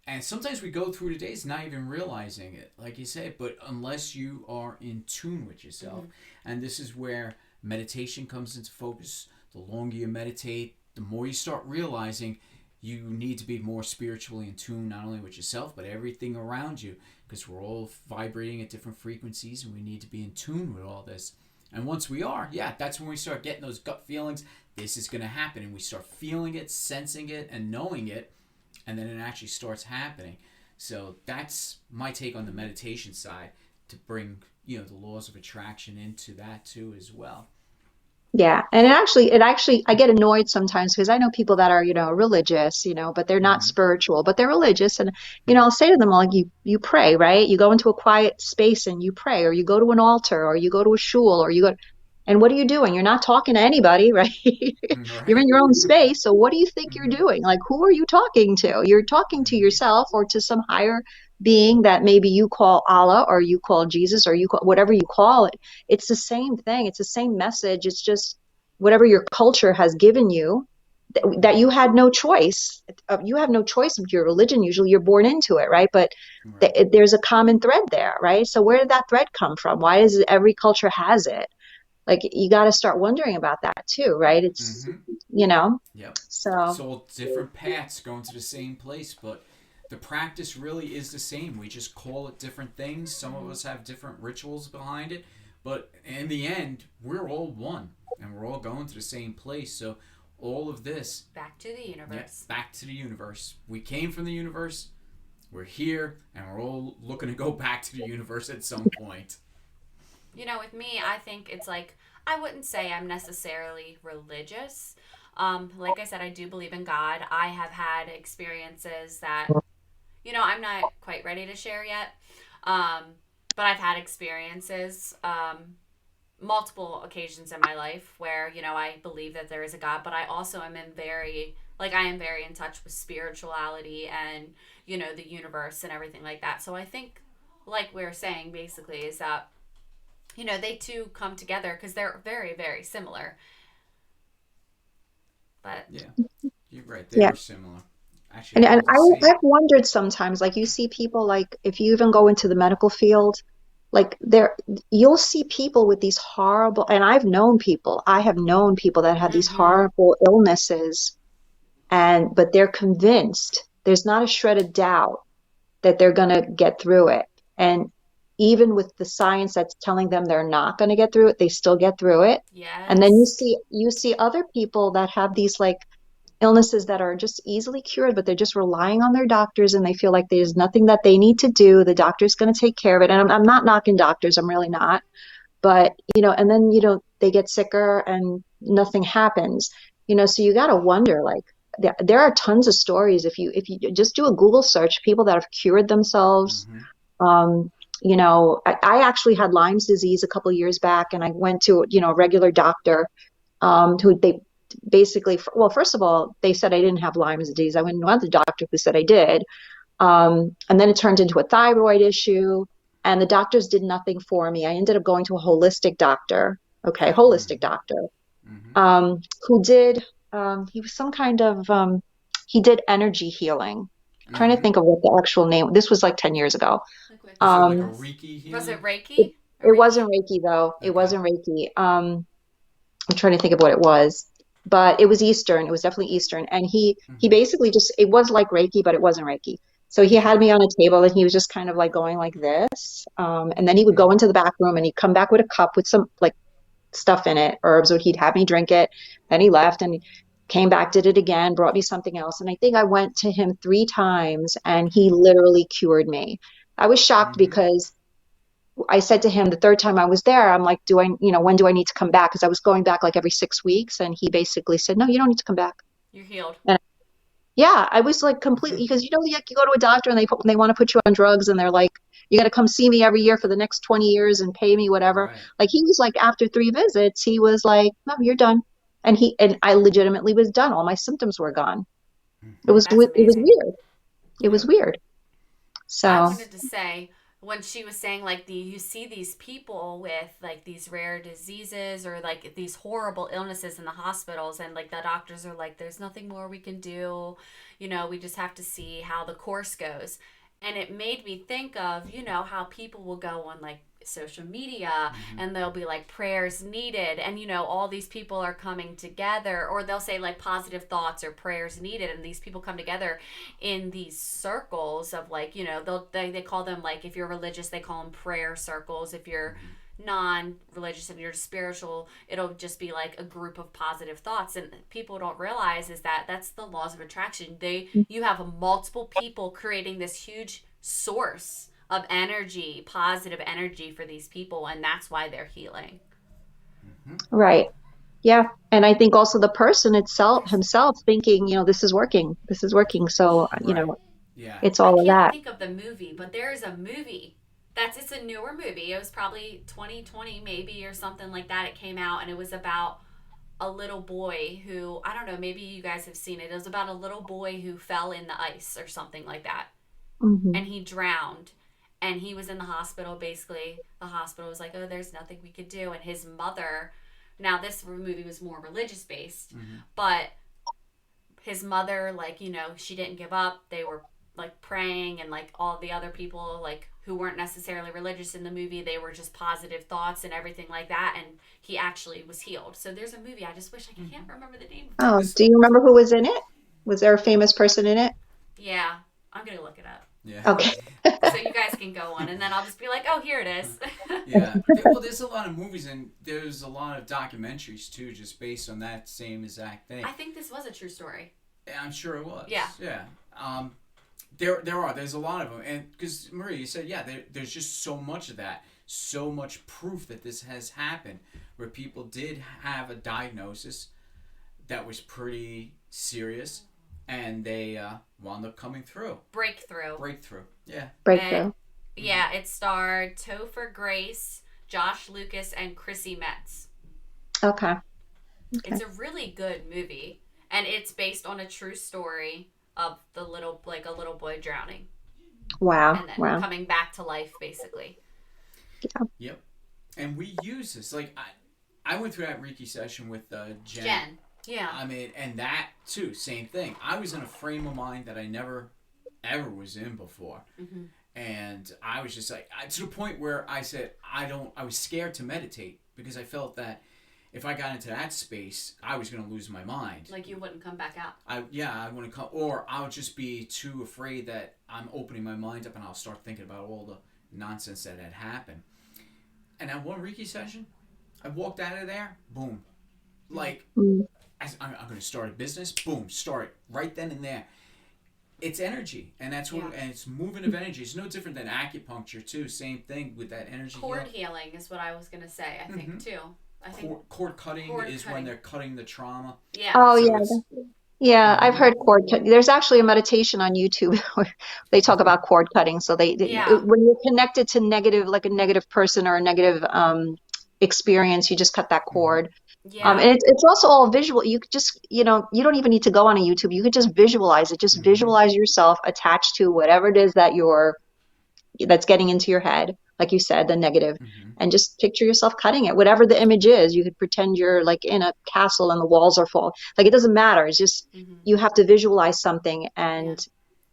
And sometimes we go through the days not even realizing it, like you say, but unless you are in tune with yourself. And this is where meditation comes into focus. The longer you meditate, the more you start realizing you need to be more spiritually in tune, not only with yourself, but everything around you, because we're all vibrating at different frequencies, and we need to be in tune with all this. And once we are, yeah, that's when we start getting those gut feelings. This is going to happen, and we start feeling it, sensing it, and knowing it, and then it actually starts happening. So that's my take on the meditation side, to bring the laws of attraction into that too as well. yeah. And it actually, I get annoyed sometimes because I know people that are, religious, but they're not Mm-hmm. spiritual, but they're religious. And, I'll say to them, like, you pray, right? You go into a quiet space and you pray, or you go to an altar, or you go to a shul, and what are you doing? You're not talking to anybody, right? You're in Right. your own space. So what do you think you're Mm-hmm. doing? Like, who are you talking to? You're talking to Mm-hmm. yourself or to some higher being that maybe you call Allah, or you call Jesus, or you call whatever you call it. It's the same thing. It's the same message. It's just whatever your culture has given you, that you had no choice. You have no choice with your religion. Usually you're born into it, right? But Right. there's a common thread there, right? So where did that thread come from? Why is it every culture has it? like you got to start wondering about that too, right? It's, you know, Yep. so It's all different paths going to the same place, but the practice really is the same. We just call it different things. Some of us have different rituals behind it, but in the end, we're all one, and we're all going to the same place. So all of this, Back to the universe. back to the universe. We came from the universe. We're here, and we're all looking to go back to the universe at some point. You know, with me, I think it's like, I wouldn't say I'm necessarily religious. Like I said, I do believe in God. I have had experiences that, you know, I'm not quite ready to share yet. But I've had experiences, multiple occasions in my life where, you know, I believe that there is a God, but I also am I am very in touch with spirituality and, you know, the universe and everything like that. So I think, like we were saying, basically, is that, you know, they two come together because they're very, very similar. But Yeah, you're right. They yeah. are similar. Actually, And they're the same. I've wondered sometimes, like you see people, like if you even go into the medical field, like there, you'll see people with these horrible, and I have known people that have these mm-hmm. horrible illnesses, but they're convinced, there's not a shred of doubt that they're going to get through it. And even with the science that's telling them they're not going to get through it, they still get through it. And then Yes. you see other people that have these like illnesses that are just easily cured, but they're just relying on their doctors and they feel like there's nothing that they need to do. The doctor's going to take care of it. And I'm not knocking doctors. I'm really not. But, you know, and then, you know, they get sicker and nothing happens, you know, so you got to wonder, like, there are tons of stories. If you just do a Google search, people that have cured themselves. Um, you know, I actually had Lyme's disease a couple of years back, and I went to, you know, a regular doctor, who they basically, well, first of all, they said I didn't have Lyme's disease. I went to another doctor who said I did. And then it turned into a thyroid issue, and the doctors did nothing for me. I ended up going to a holistic doctor, holistic doctor, who did, he was some kind of, he did energy healing. I'm trying to think of what the actual name, this was like 10 years ago. Like with Is it like a Um, Reiki healing? Was it it, Reiki? A it Reiki? wasn't Reiki though. It Okay. wasn't Reiki. I'm trying to think of what it was, but it was Eastern. It was definitely Eastern. And he basically just, it was like Reiki, but it wasn't Reiki. So he had me on a table and he was just kind of like going like this. And then he would go into the back room and he'd come back with a cup with some like stuff in it, herbs, or he'd have me drink it. Then he left and came back, did it again, brought me something else. And I think I went to him 3 times and he literally cured me. I was shocked because I said to him the third time I was there, I'm like, when do I need to come back? Because I was going back like every 6 weeks. And he basically said, no, you don't need to come back. You're healed. And yeah, I was like completely, because you know, like you go to a doctor and they want to put you on drugs and they're like, you got to come see me every year for the next 20 years and pay me whatever. Right. Like he was like, after 3 visits, he was like, no, you're done. And I legitimately was done. All my symptoms were gone. It was That's weird. amazing. It was weird. I So wanted to say, when she was saying like you see these people with like these rare diseases or like these horrible illnesses in the hospitals, and like the doctors are like, there's nothing more we can do, you know, we just have to see how the course goes. And it made me think of, you know, how people will go on like social media and they'll be like prayers needed, and you know, all these people are coming together, or they'll say like positive thoughts or prayers needed, and these people come together in these circles of like, you know, they call them, like, if you're religious they call them prayer circles. If you're non-religious and you're spiritual, it'll just be like a group of positive thoughts. And people don't realize is that that's the laws of attraction. You have multiple people creating this huge source of energy, positive energy for these people, and that's why they're healing. right. Yeah. And I think also the person himself thinking, you know, this is working. This is working. So, you Right. know, Yeah. it's I all of can't that. think of the movie, but there is a movie it's a newer movie. It was probably 2020 maybe or something like that. It came out, and it was about a little boy who, I don't know, maybe you guys have seen it. It was about a little boy who fell in the ice or something like that, Hmm. and he drowned, and he was in the hospital. Basically the hospital was like, oh, there's nothing we could do. And his mother, now this movie was more religious based, but his mother, like, you know, she didn't give up. They were like praying, and like all the other people like who weren't necessarily religious in the movie. They were just positive thoughts and everything like that. And he actually was healed. So there's a movie. I just wish I can't remember the name. Oh, do you remember who was in it? Was there a famous person in it? Yeah, I'm going to look it up. Yeah. Okay. So you guys can go on, and then I'll just be like, oh, here it is. Yeah. Well, there's a lot of movies and there's a lot of documentaries too, just based on that same exact thing. I think this was a true story. I'm sure it was. Yeah. Yeah. There's a lot of them, and because Marie, you said, yeah, there's just so much of that, so much proof that this has happened, where people did have a diagnosis that was pretty serious, and they wound up coming through. Breakthrough. Yeah. Breakthrough. And, yeah, it starred Topher Grace, Josh Lucas, and Chrissy Metz. Okay. It's a really good movie, and it's based on a true story of a little boy drowning Wow. and then Wow. coming back to life, basically. Yep. And we use this. Like, I went through that Reiki session with Jen. Yeah. I mean, and that too, same thing. I was in a frame of mind that I never ever was in before. Mm-hmm. And I was just like, to the point where I said, I was scared to meditate because I felt that if I got into that space, I was going to lose my mind. Like you wouldn't come back out. I wouldn't come, or I would just be too afraid that I'm opening my mind up and I'll start thinking about all the nonsense that had happened. And that one Reiki session, I walked out of there, boom. Like, I'm going to start a business, boom, start right then and there. It's energy, and that's what, and it's movement of energy. It's no different than acupuncture too. Same thing with that energy. Cord healing is what I was gonna say. I think too. I think cord cutting is when they're cutting the trauma. Yeah. Oh, So yeah. Yeah, I've heard cord cut. There's actually a meditation on YouTube where they talk about cord cutting. So Yeah. when you're connected to negative, like a negative person or a negative experience, you just cut that cord. Yeah. And it's also all visual. You could just, you don't even need to go on a YouTube. You could just visualize it. Just visualize yourself attached to whatever it is that's getting into your head, like you said, the negative, and just picture yourself cutting it. Whatever the image is, you could pretend you're like in a castle and the walls are falling. Like, it doesn't matter. It's just you have to visualize something, and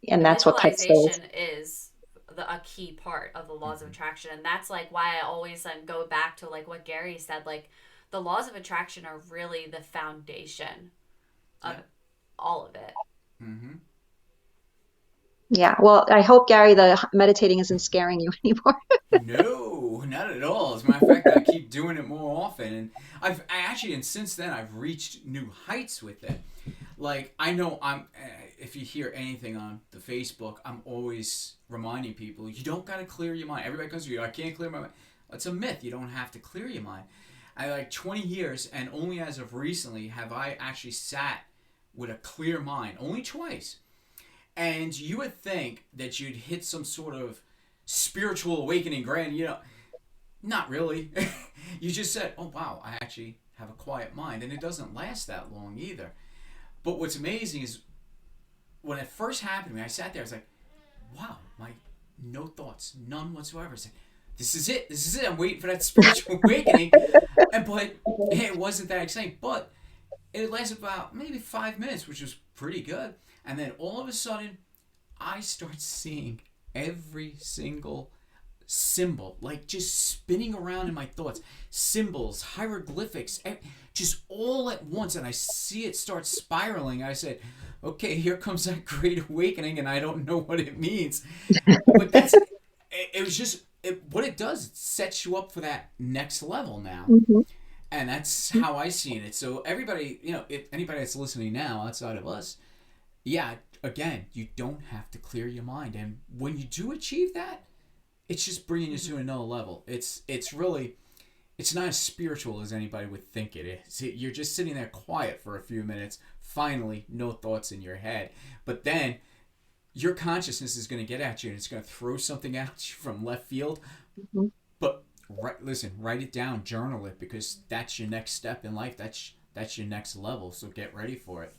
that's what cuts those. Visualization is a key part of the laws of attraction, and that's like why I always go back to like what Gary said. Like, the laws of attraction are really the foundation of all of it. Mm-hmm. Yeah. Well, I hope, Gary, the meditating isn't scaring you anymore. No, not at all. As a matter of fact, I keep doing it more often, and and since then I've reached new heights with it. Like, I know if you hear anything on the Facebook, I'm always reminding people, you don't got to clear your mind. Everybody comes to you, I can't clear my mind. It's a myth. You don't have to clear your mind. I 20 years, and only as of recently have I actually sat with a clear mind, only twice. And you would think that you'd hit some sort of spiritual awakening, not really. You just said, oh wow, I actually have a quiet mind, and it doesn't last that long either. But what's amazing is when it first happened to me, I sat there, I was like, wow, no thoughts, none whatsoever. I said, this is it. I'm waiting for that spiritual awakening. But it wasn't that exciting. But it lasted about maybe 5 minutes, which was pretty good. And then all of a sudden, I start seeing every single symbol, like just spinning around in my thoughts. Symbols, hieroglyphics, just all at once. And I see it start spiraling. I said, okay, here comes that great awakening, and I don't know what it means. But it was just... what it does, it sets you up for that next level now. And that's how I see it. So everybody, if anybody that's listening now outside of us, again, you don't have to clear your mind. And when you do achieve that, it's just bringing you to another level. It's not as spiritual as anybody would think it is. You're just sitting there quiet for a few minutes, finally, no thoughts in your head. But then your consciousness is going to get at you, and it's going to throw something at you from left field. But write it down, journal it, because that's your next step in life. That's your next level. So get ready for it.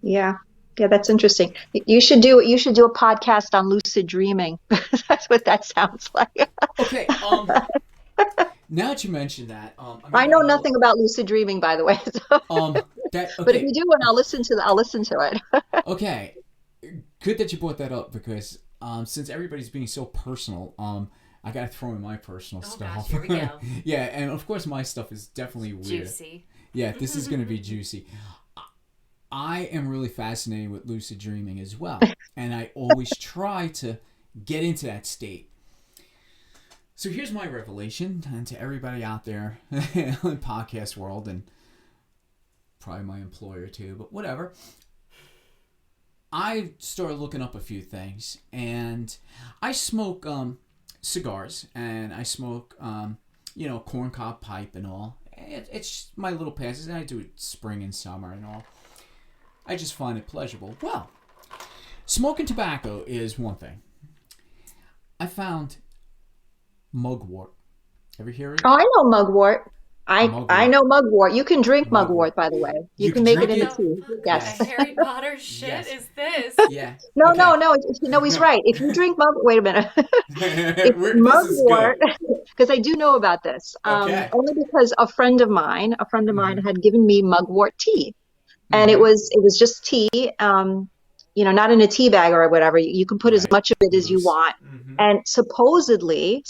Yeah, that's interesting. You should do a podcast on lucid dreaming. That's what that sounds like. Okay. Now that you mentioned that, I know nothing about lucid dreaming, by the way. So. But if you do one, I'll listen to it. Okay, good that you brought that up, because since everybody's being so personal, I gotta throw in my personal Oh stuff. gosh, here we go. Yeah, and of course my stuff is definitely weird. Juicy. Yeah, this is gonna be juicy. I am really fascinated with lucid dreaming as well, and I always try to get into that state. So here's my revelation, and to everybody out there in the podcast world, and probably my employer too, but whatever. I started looking up a few things, and I smoke cigars, and I smoke corncob pipe and all. It's my little passes, and I do it spring and summer and all. I just find it pleasurable. Well, smoking tobacco is one thing. I found mugwort. Ever hear it? Oh, I know mugwort. I Mugwort. know mugwort. You can drink Mugwort. mugwort, by the way. You You can can make it drink in it? a tea. What Yes. kind of Harry Potter shit Yes. is this? Yeah. No, Okay. no. He's right. If you drink mug, wait a minute. This is good. Mugwort, because I do know about this. Okay. Only because a friend of mine had given me mugwort tea, and Mhm. it was just tea. Not in a tea bag or whatever. You can put as Right. much of it as you Loose. want. Mhm. And supposedly,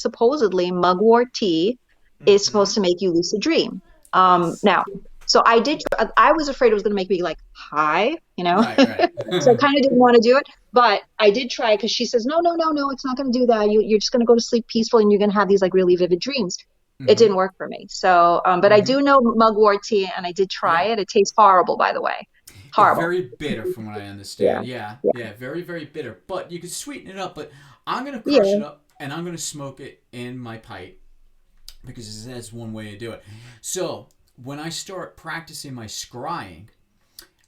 mugwort tea is Mhm. supposed to make you lucid dream. Yes. Now, so I was afraid it was going to make me like high, Right. so I kind of didn't want to do it, but I did try because she says, no, it's not going to do that. You're just going to go to sleep peaceful and you're going to have these like really vivid dreams. Mhm. It didn't work for me. So, but I do know mugwort tea and I did try Yeah. it. It tastes horrible, by the way. Horrible. Very bitter, from what I understand. Yeah. Yeah. Very, very bitter. But you can sweeten it up. But I'm gonna crush it up and I'm gonna smoke it in my pipe because that's one way to do it. So when I start practicing my scrying,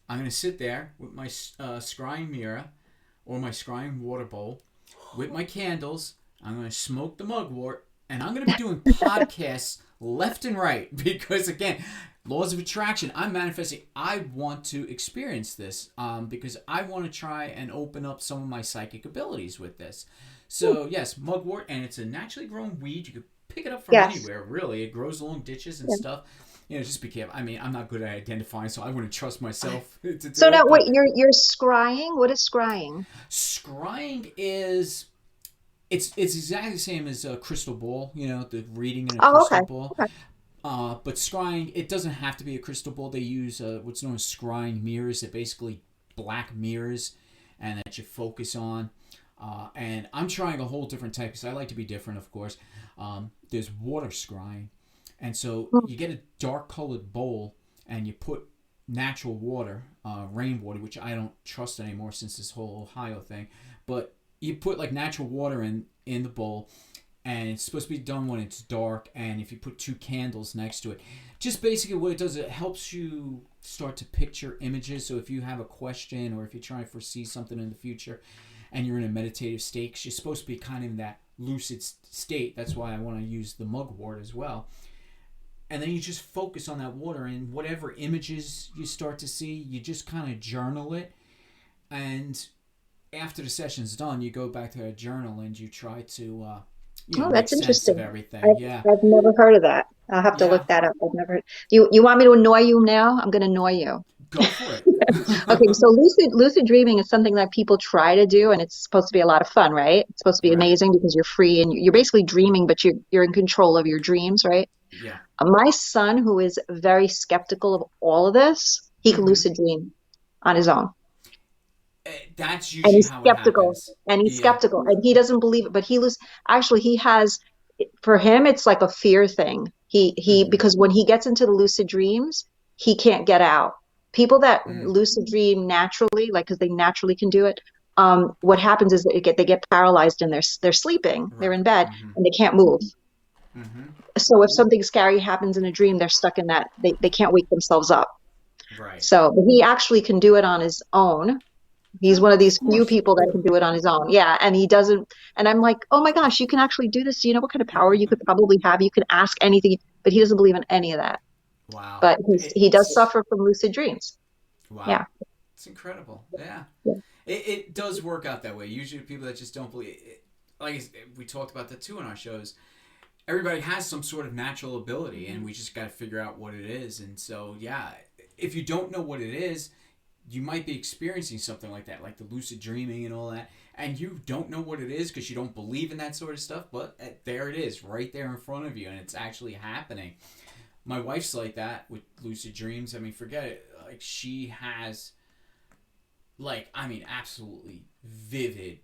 I'm gonna sit there with my scrying mirror or my scrying water bowl with my candles. I'm gonna smoke the mugwort, and I'm gonna be doing podcasts left and right because again. Laws of attraction. I'm manifesting. I want to experience this because I want to try and open up some of my psychic abilities with this. So yes, mugwort, and it's a naturally grown weed. You could pick it up from Yes. anywhere. Really, it grows along ditches and stuff. Just be careful. I mean, I'm not good at identifying, so I wouldn't trust myself to do So it. now, but wait, you're scrying? What is scrying? scrying is. It's exactly the same as a crystal ball. The reading in a Oh, crystal okay. ball. Okay. But scrying, it doesn't have to be a crystal ball. They use what's known as scrying mirrors. They're basically black mirrors and that you focus on. And I'm trying a whole different type because I like to be different, of course. There's water scrying. And so you get a dark colored bowl and you put natural water, rainwater, which I don't trust anymore since this whole Ohio thing. But you put like natural water in the bowl. And it's supposed to be done when it's dark, and if you put 2 candles next to it. Just basically what it does, it helps you start to picture images. So if you have a question or if you're trying to foresee something in the future and you're in a meditative state, 'cause you're supposed to be kind of in that lucid state. That's why I want to use the mugwort as well. And then you just focus on that water, and whatever images you start to see, you just kind of journal it. And after the session's done, you go back to that journal and you try to... Oh, make that's sense interesting. of everything. I've never heard of that. I'll have to Yeah. look that up. I've never. You want me to annoy you now? I'm going to annoy you. Go for it. Okay, so lucid dreaming is something that people try to do, and it's supposed to be a lot of fun, right? It's supposed to be Right. amazing because you're free and you're basically dreaming, but you're in control of your dreams, right? Yeah. My son, who is very skeptical of all of this, he can Mhm. lucid dream on his own. That's And usually he's how it skeptical, happens. and he's Yeah. skeptical, and he doesn't believe it. But actually he has, for him, it's like a fear thing. Mhm. Because when he gets into the lucid dreams, he can't get out. People that Mm. lucid dream naturally, like because they naturally can do it, what happens is that they get paralyzed and they're sleeping, they're in bed, Mhm. and they can't move. Mhm. So if something scary happens in a dream, they're stuck in that. They can't wake themselves up. Right. So but he actually can do it on his own. He's one of these few people that can do it on his own. Yeah, and he doesn't. And I'm like, oh my gosh, you can actually do this. Do you know what kind of power you could probably have? You can ask anything, but he doesn't believe in any of that. Wow. But he does It's- suffer from lucid dreams. Wow. Yeah. It's incredible. Yeah. Yeah. It does work out that way. Usually people that just don't believe it, we talked about that too in our shows. Everybody has some sort of natural ability and we just got to figure out what it is. And so, yeah, if you don't know what it is, you might be experiencing something like that, like the lucid dreaming and all that. and you don't know what it is because you don't believe in that sort of stuff, but there it is right there in front of you, and it's actually happening. My wife's like that with lucid dreams. I mean, forget it. Like, she has, like, I mean, absolutely vivid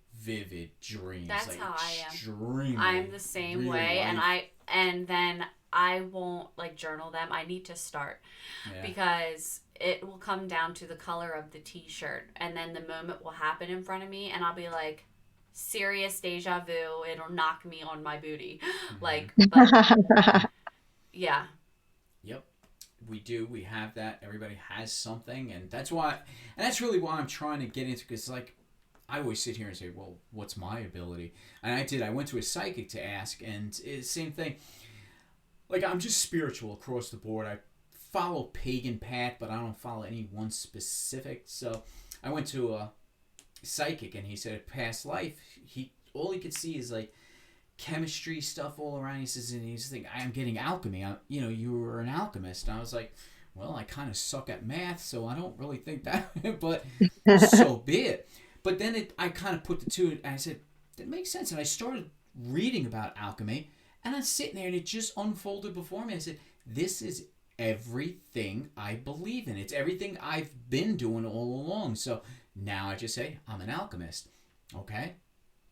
dreams. That's like, how I am. Extremely I'm the same real way, life. and then I won't like journal them. I need to start because it will come down to the color of the t-shirt, and then the moment will happen in front of me, and I'll be like, serious deja vu. It'll knock me on my booty, like, but yeah. Yep, we do. We have that. Everybody has something, and that's really why I'm trying to get into, because, like, I always sit here and say, well, what's my ability? And I went to a psychic to ask, and it's the same thing. Like, I'm just spiritual across the board. I follow pagan path, but I don't follow any one specific. So I went to a psychic, and he said, past life, all he could see is, like, chemistry stuff all around. He says, and he's thinking, I'm getting alchemy. You were an alchemist. And I was like, well, I kind of suck at math, so I don't really think that, but so be it. But then I kind of put the two, and I said, that makes sense. And I started reading about alchemy, and I'm sitting there, and it just unfolded before me. I said, this is everything I believe in. It's everything I've been doing all along. So now I just say, I'm an alchemist. Okay?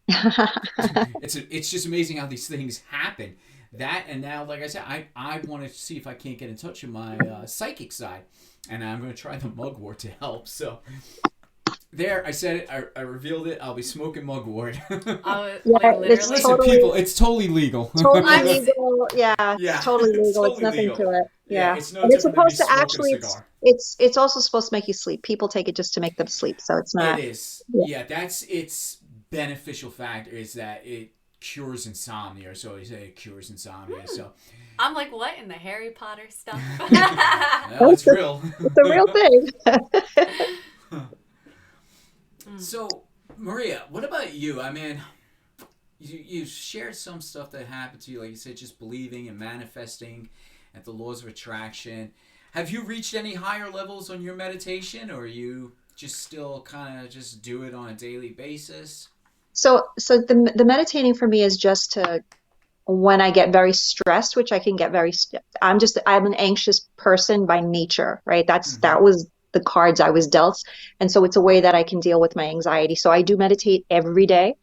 It's just amazing how these things happen. That, and now, like I said, I want to see if I can't get in touch with my psychic side, and I'm going to try the mugwort to help. So there, I said it. I revealed it. I'll be smoking mugwort. It's Listen, totally, people, it's totally legal. totally legal. Yeah, Yeah, it's totally legal. it's totally It's nothing legal. to it. Yeah, it's no and it's different than me supposed to smoking actually, a cigar. it's also supposed to make you sleep. People take it just to make them sleep, so it's not. It is. Yeah. Yeah, that's its beneficial factor is that it cures insomnia. So they say it cures insomnia. So I'm like, what in the Harry Potter stuff? well, it's real. It's a real thing. So, Maria, what about you? I mean, you shared some stuff that happened to you, like you said, just believing and manifesting at the laws of attraction. Have you reached any higher levels on your meditation, or are you just still kind of just do it on a daily basis? So the meditating for me is just to, when I get very stressed, which I can get I'm an anxious person by nature, right? That was the cards I was dealt. And so it's a way that I can deal with my anxiety. So I do meditate every day.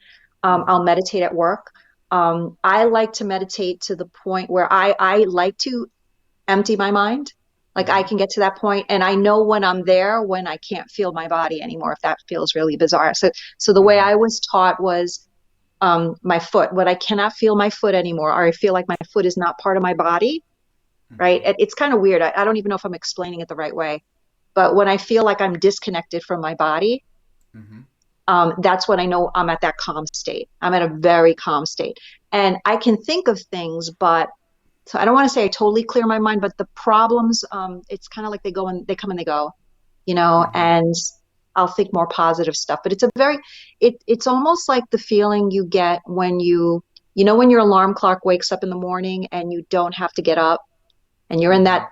I'll meditate at work. I like to meditate to the point where I like to empty my mind. Like, I can get to that point, and I know when I'm there, when I can't feel my body anymore, if that feels really bizarre. So the way I was taught was my foot. When I cannot feel my foot anymore, or I feel like my foot is not part of my body, right? It's kind of weird. I don't even know if I'm explaining it the right way. But when I feel like I'm disconnected from my body, that's when I know I'm at that calm state. I'm at a very calm state. And I can think of things, but so I don't want to say I totally clear my mind, but the problems, it's kind of like they come and they go, and I'll think more positive stuff. But it's almost like the feeling you get when when your alarm clock wakes up in the morning and you don't have to get up, and you're in that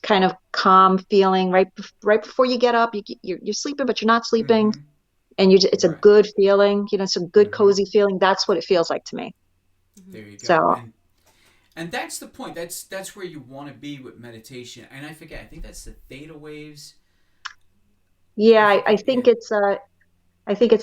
kind of calm feeling right before you get up. You're sleeping, but you're not sleeping, and it's a good feeling. It's a good cozy feeling. That's what it feels like to me. There you go. So. And that's the point. That's where you want to be with meditation. And I forget. I think that's the theta waves. Yeah, I think it's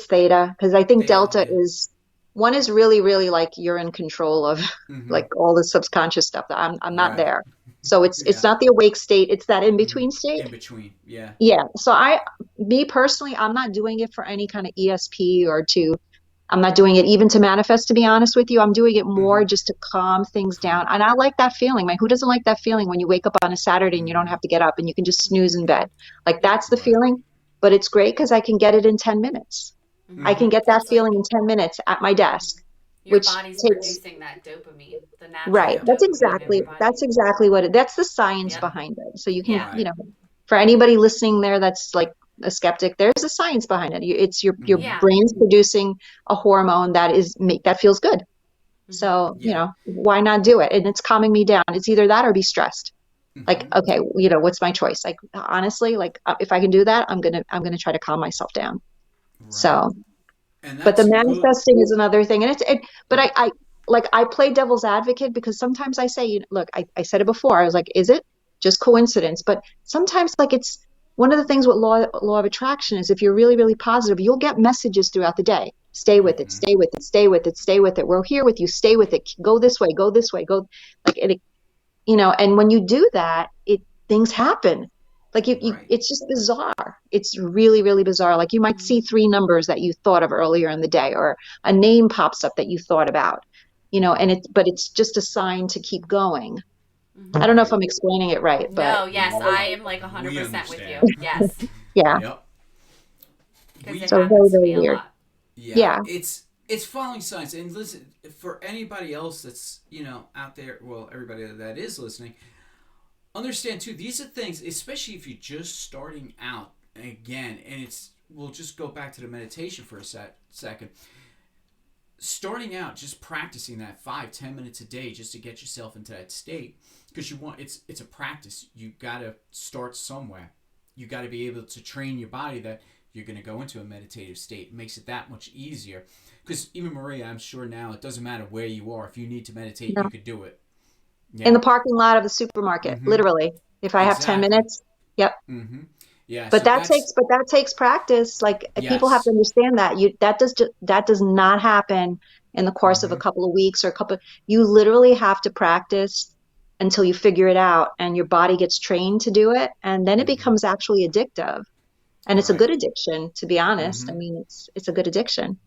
theta, because I think delta is really, really like you're in control of like all the subconscious stuff. I'm not there. So it's not the awake state. It's that in between state. In between, yeah. Yeah. So me personally, I'm not doing it for any kind of ESP I'm not doing it even to manifest, to be honest with you. I'm doing it more just to calm things down. And I like that feeling. Who doesn't like that feeling when you wake up on a Saturday and you don't have to get up and you can just snooze in bed? Like, that's the feeling. But it's great because I can get it in 10 minutes. I can get that feeling in 10 minutes at my desk. Your body's producing that dopamine, the natural right. dopamine That's exactly that's the science behind it. So you can't, for anybody listening there that's like a skeptic, there's a science behind it. It's your brain's producing a hormone that feels good. So, why not do it? And it's calming me down. It's either that or be stressed. Like, okay, what's my choice? Like, honestly, like, if I can do that, I'm going to try to calm myself down. Right. So And But the that's good. manifesting is another thing. And but I play devil's advocate because sometimes I say, look, I said it before. I was like, is it just coincidence? But sometimes like it's one of the things with law of attraction is if you're really, really positive, you'll get messages throughout the day. Stay with it, Hmm. stay with it, stay with it, stay with it. We're here with you. Stay with it. Go this way, go this way, go like it, and when you do that, things happen. Like Right. it's just bizarre. It's really, really bizarre. Like you might see three numbers that you thought of earlier in the day, or a name pops up that you thought about, Hmm. but it's just a sign to keep going. I don't know if Right. I'm explaining it right, but No, yes, I No, am like we 100% with you. understand. Yes, yeah. Yep. because it We So very, happens to very me a weird. lot. Yeah, Yeah. it's following science. And listen, for anybody else that's out there, well, everybody that is listening, understand too. These are things, especially if you're just starting out again, and we'll just go back to the meditation for a second. Starting out, just practicing that 5-10 minutes a day just to get yourself into that state, because it's a practice. You got to start somewhere. You got to be able to train your body that you're going to go into a meditative state. It makes it that much easier, because even Maria, I'm sure now, it doesn't matter where you are. If you need to meditate, No. you could do it. In Yeah. the parking lot of the supermarket, Mm-hmm. literally. If I have 10 Exactly. minutes, yep. Mm-hmm. Yeah. But So that's that takes practice. Like people have to yes. understand that that does not happen in the course of a Mm-hmm. couple of weeks or a couple. You literally have to practice until you figure it out, and your body gets trained to do it, and then it Mm-hmm. becomes actually addictive. And it's a Right. good addiction, to be honest. I Mm-hmm. mean, it's a good addiction.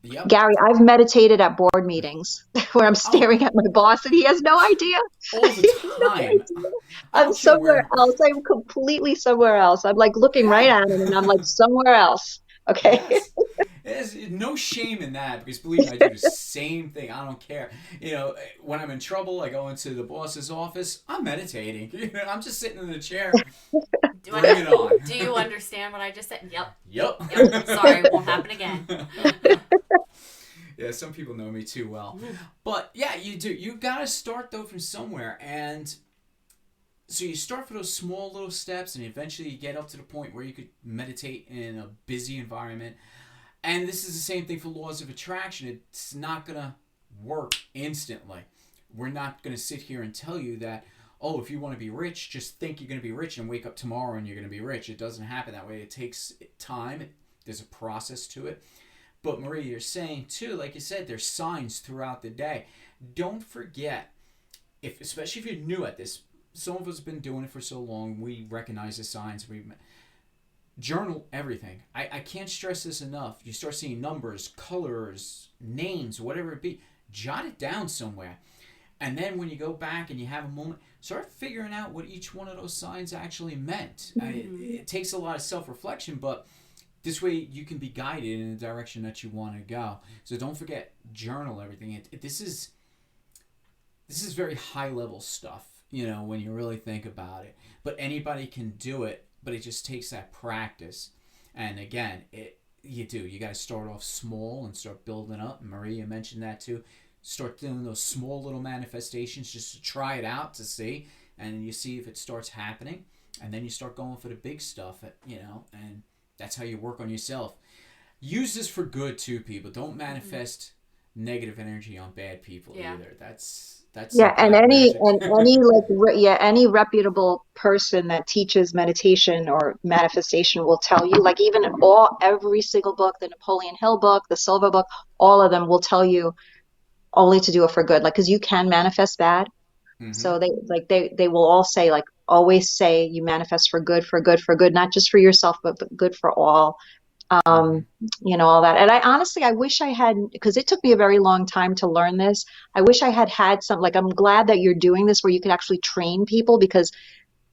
Yep. Gary, I've meditated at board meetings where I'm Oh, staring at my boss and he has no idea. all the He has no time. idea. I I'm don't care somewhere where. else. I'm completely somewhere else. I'm like looking right Yeah. at him and I'm like somewhere else. Okay. Yes. There's no shame in that, because believe me, I do the same thing. I don't care. When I'm in trouble, I go into the boss's office. I'm meditating. I'm just sitting in the chair. Do Bring it on. do you understand what I just said? Yep. Yep. Yep. Sorry, won't happen again. Yeah, some people know me too well. But yeah, you do. You got to start though from somewhere. And so you start for those small little steps, and eventually you get up to the point where you could meditate in a busy environment. And this is the same thing for laws of attraction. It's not going to work instantly. We're not going to sit here and tell you that, oh, if you want to be rich, just think you're going to be rich and wake up tomorrow and you're going to be rich. It doesn't happen that way. It takes time. There's a process to it. But Maria, you're saying too, like you said, there's signs throughout the day. Don't forget, especially if you're new at this, some of us have been doing it for so long, we recognize the signs. We journal everything. I can't stress this enough. You start seeing numbers, colors, names, whatever it be, jot it down somewhere. And then when you go back and you have a moment, start figuring out what each one of those signs actually meant. It takes a lot of self-reflection, but this way you can be guided in the direction that you want to go. So don't forget, journal everything. This is very high level stuff, when you really think about it. But anybody can do it, but it just takes that practice. And again, you got to start off small and start building up. Maria mentioned that too. Start doing those small little manifestations just to try it out to see, and you see if it starts happening, and then you start going for the big stuff, and that's how you work on yourself. Use this for good too, people. Don't manifest negative energy on bad people Yeah. either. That's some Yeah, and black magic. any reputable person that teaches meditation or manifestation will tell you, like even in every single book, the Napoleon Hill book, the Silva book, all of them will tell you only to do it for good, like because you can manifest bad. Mm-hmm. So they will all say like always say you manifest for good, for good, for good, not just for yourself, but good for all. Mm-hmm. um, all that. And I honestly, I wish I had, because it took me a very long time to learn this. I wish I had some, like, I'm glad that you're doing this where you could actually train people, because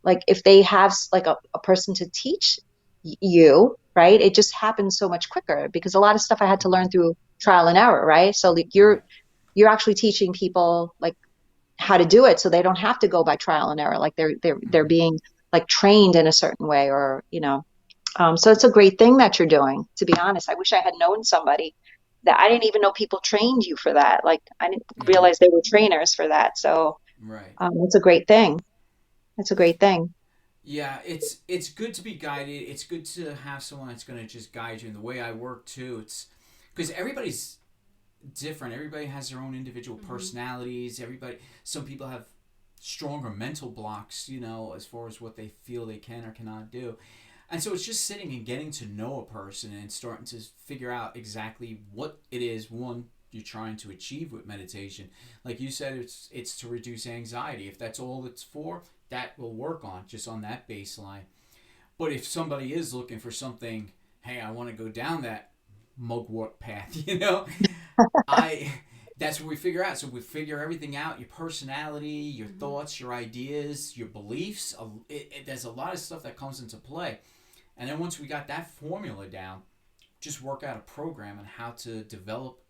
like if they have like a person to teach you, right, it just happens so much quicker, because a lot of stuff I had to learn through trial and error, right? So like Right. you're actually teaching people like how to do it so they don't have to go by trial and error. Like they're Mm-hmm. being like trained in a certain way, or so it's a great thing that you're doing, to be honest. I wish I had known somebody that I didn't even know people trained you for that. Like I didn't Yeah. realize they were trainers for that. So Right. it's a great thing. It's a great thing. Yeah, it's good to be guided. It's good to have someone that's going to just guide you in the way I work too. It's because everybody's different. Everybody has their own individual personalities. Some people have stronger mental blocks, as far as what they feel they can or cannot do. And so it's just sitting and getting to know a person and starting to figure out exactly what it is, one, you're trying to achieve with meditation. Like you said, it's to reduce anxiety. If that's all it's for, that will work on, just on that baseline. But if somebody is looking for something, hey, I want to go down that mugwort path, that's what we figure out. So we figure everything out, your personality, your thoughts, your ideas, your beliefs. There's a lot of stuff that comes into play. And then once we got that formula down, just work out a program on how to develop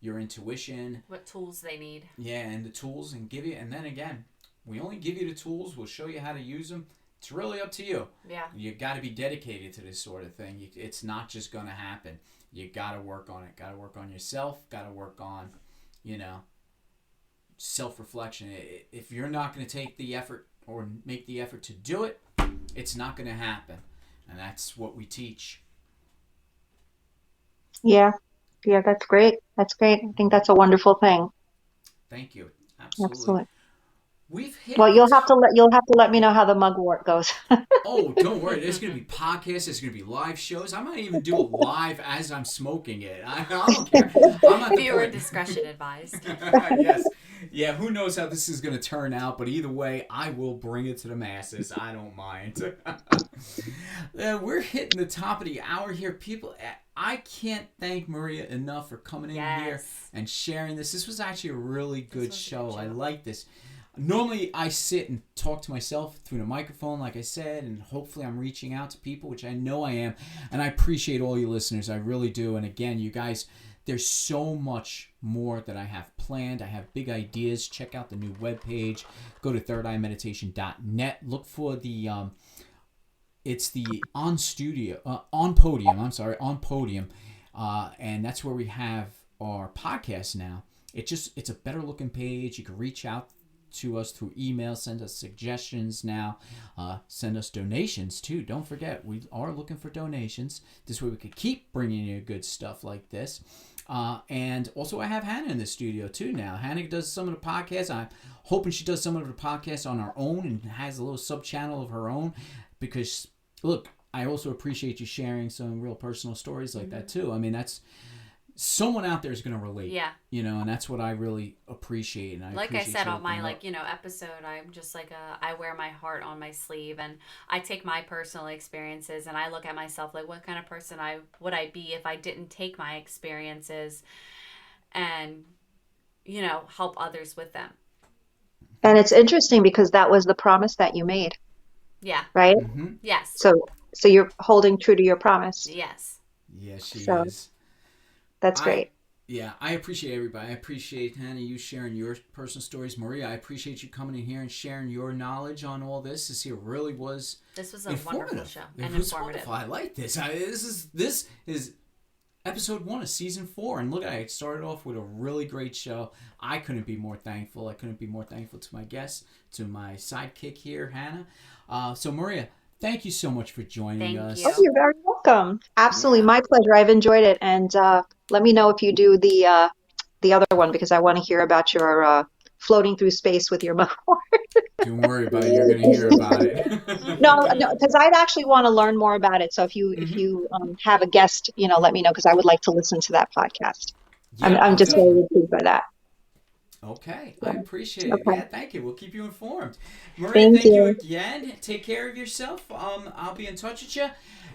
your intuition. What tools they need. Yeah, and the tools, and give you, and then again, we only give you the tools, we'll show you how to use them. It's really up to you. Yeah. You got to be dedicated to this sort of thing. It's not just going to happen. You got to work on it. Got to work on yourself. Got to work on, self-reflection. If you're not going to take the effort or make the effort to do it, it's not going to happen. And that's what we teach. Yeah. Yeah, that's great. That's great. I think that's a wonderful thing. Thank you. Absolutely. Excellent. We've hit. Well, you'll have to let me know how the mugwort goes. Oh, don't worry. There's going to be podcasts. There's going to be live shows. I might even do it live as I'm smoking it. I don't care. I'm not Viewer discretion advised. Yes. Yeah, who knows how this is going to turn out, but either way, I will bring it to the masses. I don't mind. We're hitting the top of the hour here. People, I can't thank Maria enough for coming in here and sharing this. This was actually a really good show. I like this. Normally, I sit and talk to myself through the microphone, like I said, and hopefully I'm reaching out to people, which I know I am. And I appreciate all you listeners. I really do. And again, you guys, there's so much more that I have planned. I have big ideas. Check out the new webpage. Go to thirdeyemeditation.net. Look for the, it's the On Podium. And that's where we have our podcast now. It's a better looking page. You can reach out to us through email, send us suggestions now, send us donations too. Don't forget, we are looking for donations. This way we could keep bringing you good stuff like this. And also I have Hannah in the studio too now. Hannah does some of the podcasts. I'm hoping she does some of the podcasts on her own and has a little sub-channel of her own, because look, I also appreciate you sharing some real personal stories like that too. I mean, that's someone out there is going to relate. Yeah. And that's what I really appreciate. And I said on my episode, I'm just I wear my heart on my sleeve, and I take my personal experiences and I look at myself like, what kind of person would I be if I didn't take my experiences and, help others with them. And it's interesting because that was the promise that you made. Yeah. Right? Mm-hmm. Yes. So you're holding true to your promise. Yes. Yes, she is. That's great. I appreciate everybody. I appreciate, Hannah, you sharing your personal stories. Maria, I appreciate you coming in here and sharing your knowledge on all this. This here really was This was a wonderful show and was informative. Wonderful. I like this. This is episode 1 of season 4. And look at it. Started off with a really great show. I couldn't be more thankful. I couldn't be more thankful to my guests, to my sidekick here, Hannah. So, Maria, thank you so much for joining us. You. Oh, you're very welcome. Absolutely. My pleasure. I've enjoyed it. And let me know if you do the other one, because I want to hear about your floating through space with your mugwort. Don't worry about it. You're going to hear about it. No, because I'd actually want to learn more about it. So if you have a guest, let me know, because I would like to listen to that podcast. Yeah, I'm just very intrigued by that. Okay, I appreciate it. Okay. Yeah, thank you. We'll keep you informed. Maria, Thank you you again. Take care of yourself. I'll be in touch with you.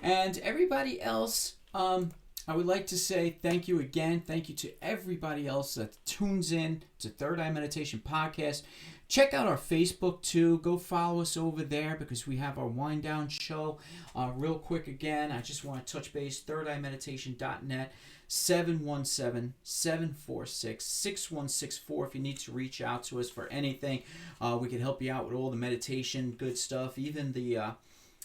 And everybody else, I would like to say thank you again. Thank you to everybody else that tunes in to Third Eye Meditation Podcast. Check out our Facebook too. Go follow us over there, because we have our wind down show. Real quick again, I just want to touch base. thirdeyemeditation.net. 717-746-6164 if you need to reach out to us for anything. We can help you out with all the meditation good stuff, even the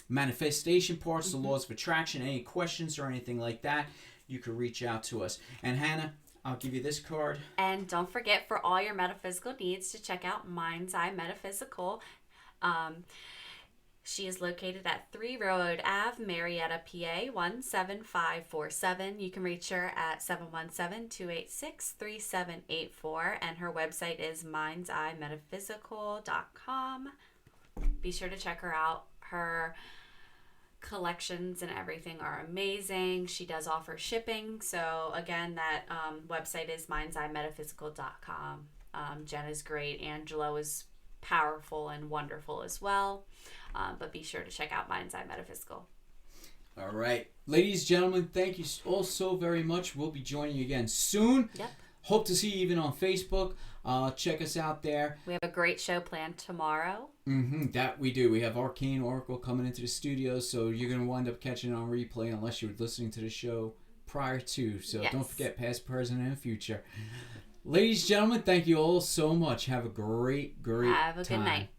manifestation parts, the laws of attraction. Any questions or anything like that, you can reach out to us. And Hannah, I'll give you this card. And don't forget, for all your metaphysical needs, to check out Mind's Eye Metaphysical. She is located at 3 Railroad Ave, Marietta, PA 17547. You can reach her at 717-286-3784, and her website is mindseyemetaphysical.com. Be sure to check her out. Her collections and everything are amazing. She does offer shipping. So again, that website is mindseyemetaphysical.com. Jen is great. Angelo is powerful and wonderful as well. But be sure to check out Mind's Eye Metaphysical. All right. Ladies, gentlemen, thank you all so very much. We'll be joining you again soon. Yep. Hope to see you even on Facebook. Check us out there. We have a great show planned tomorrow. That we do. We have Arcane Oracle coming into the studio, so you're going to wind up catching it on replay unless you were listening to the show prior to. So Yes. Don't forget past, present, and future. Ladies, gentlemen, thank you all so much. Have a great Have a time. good night.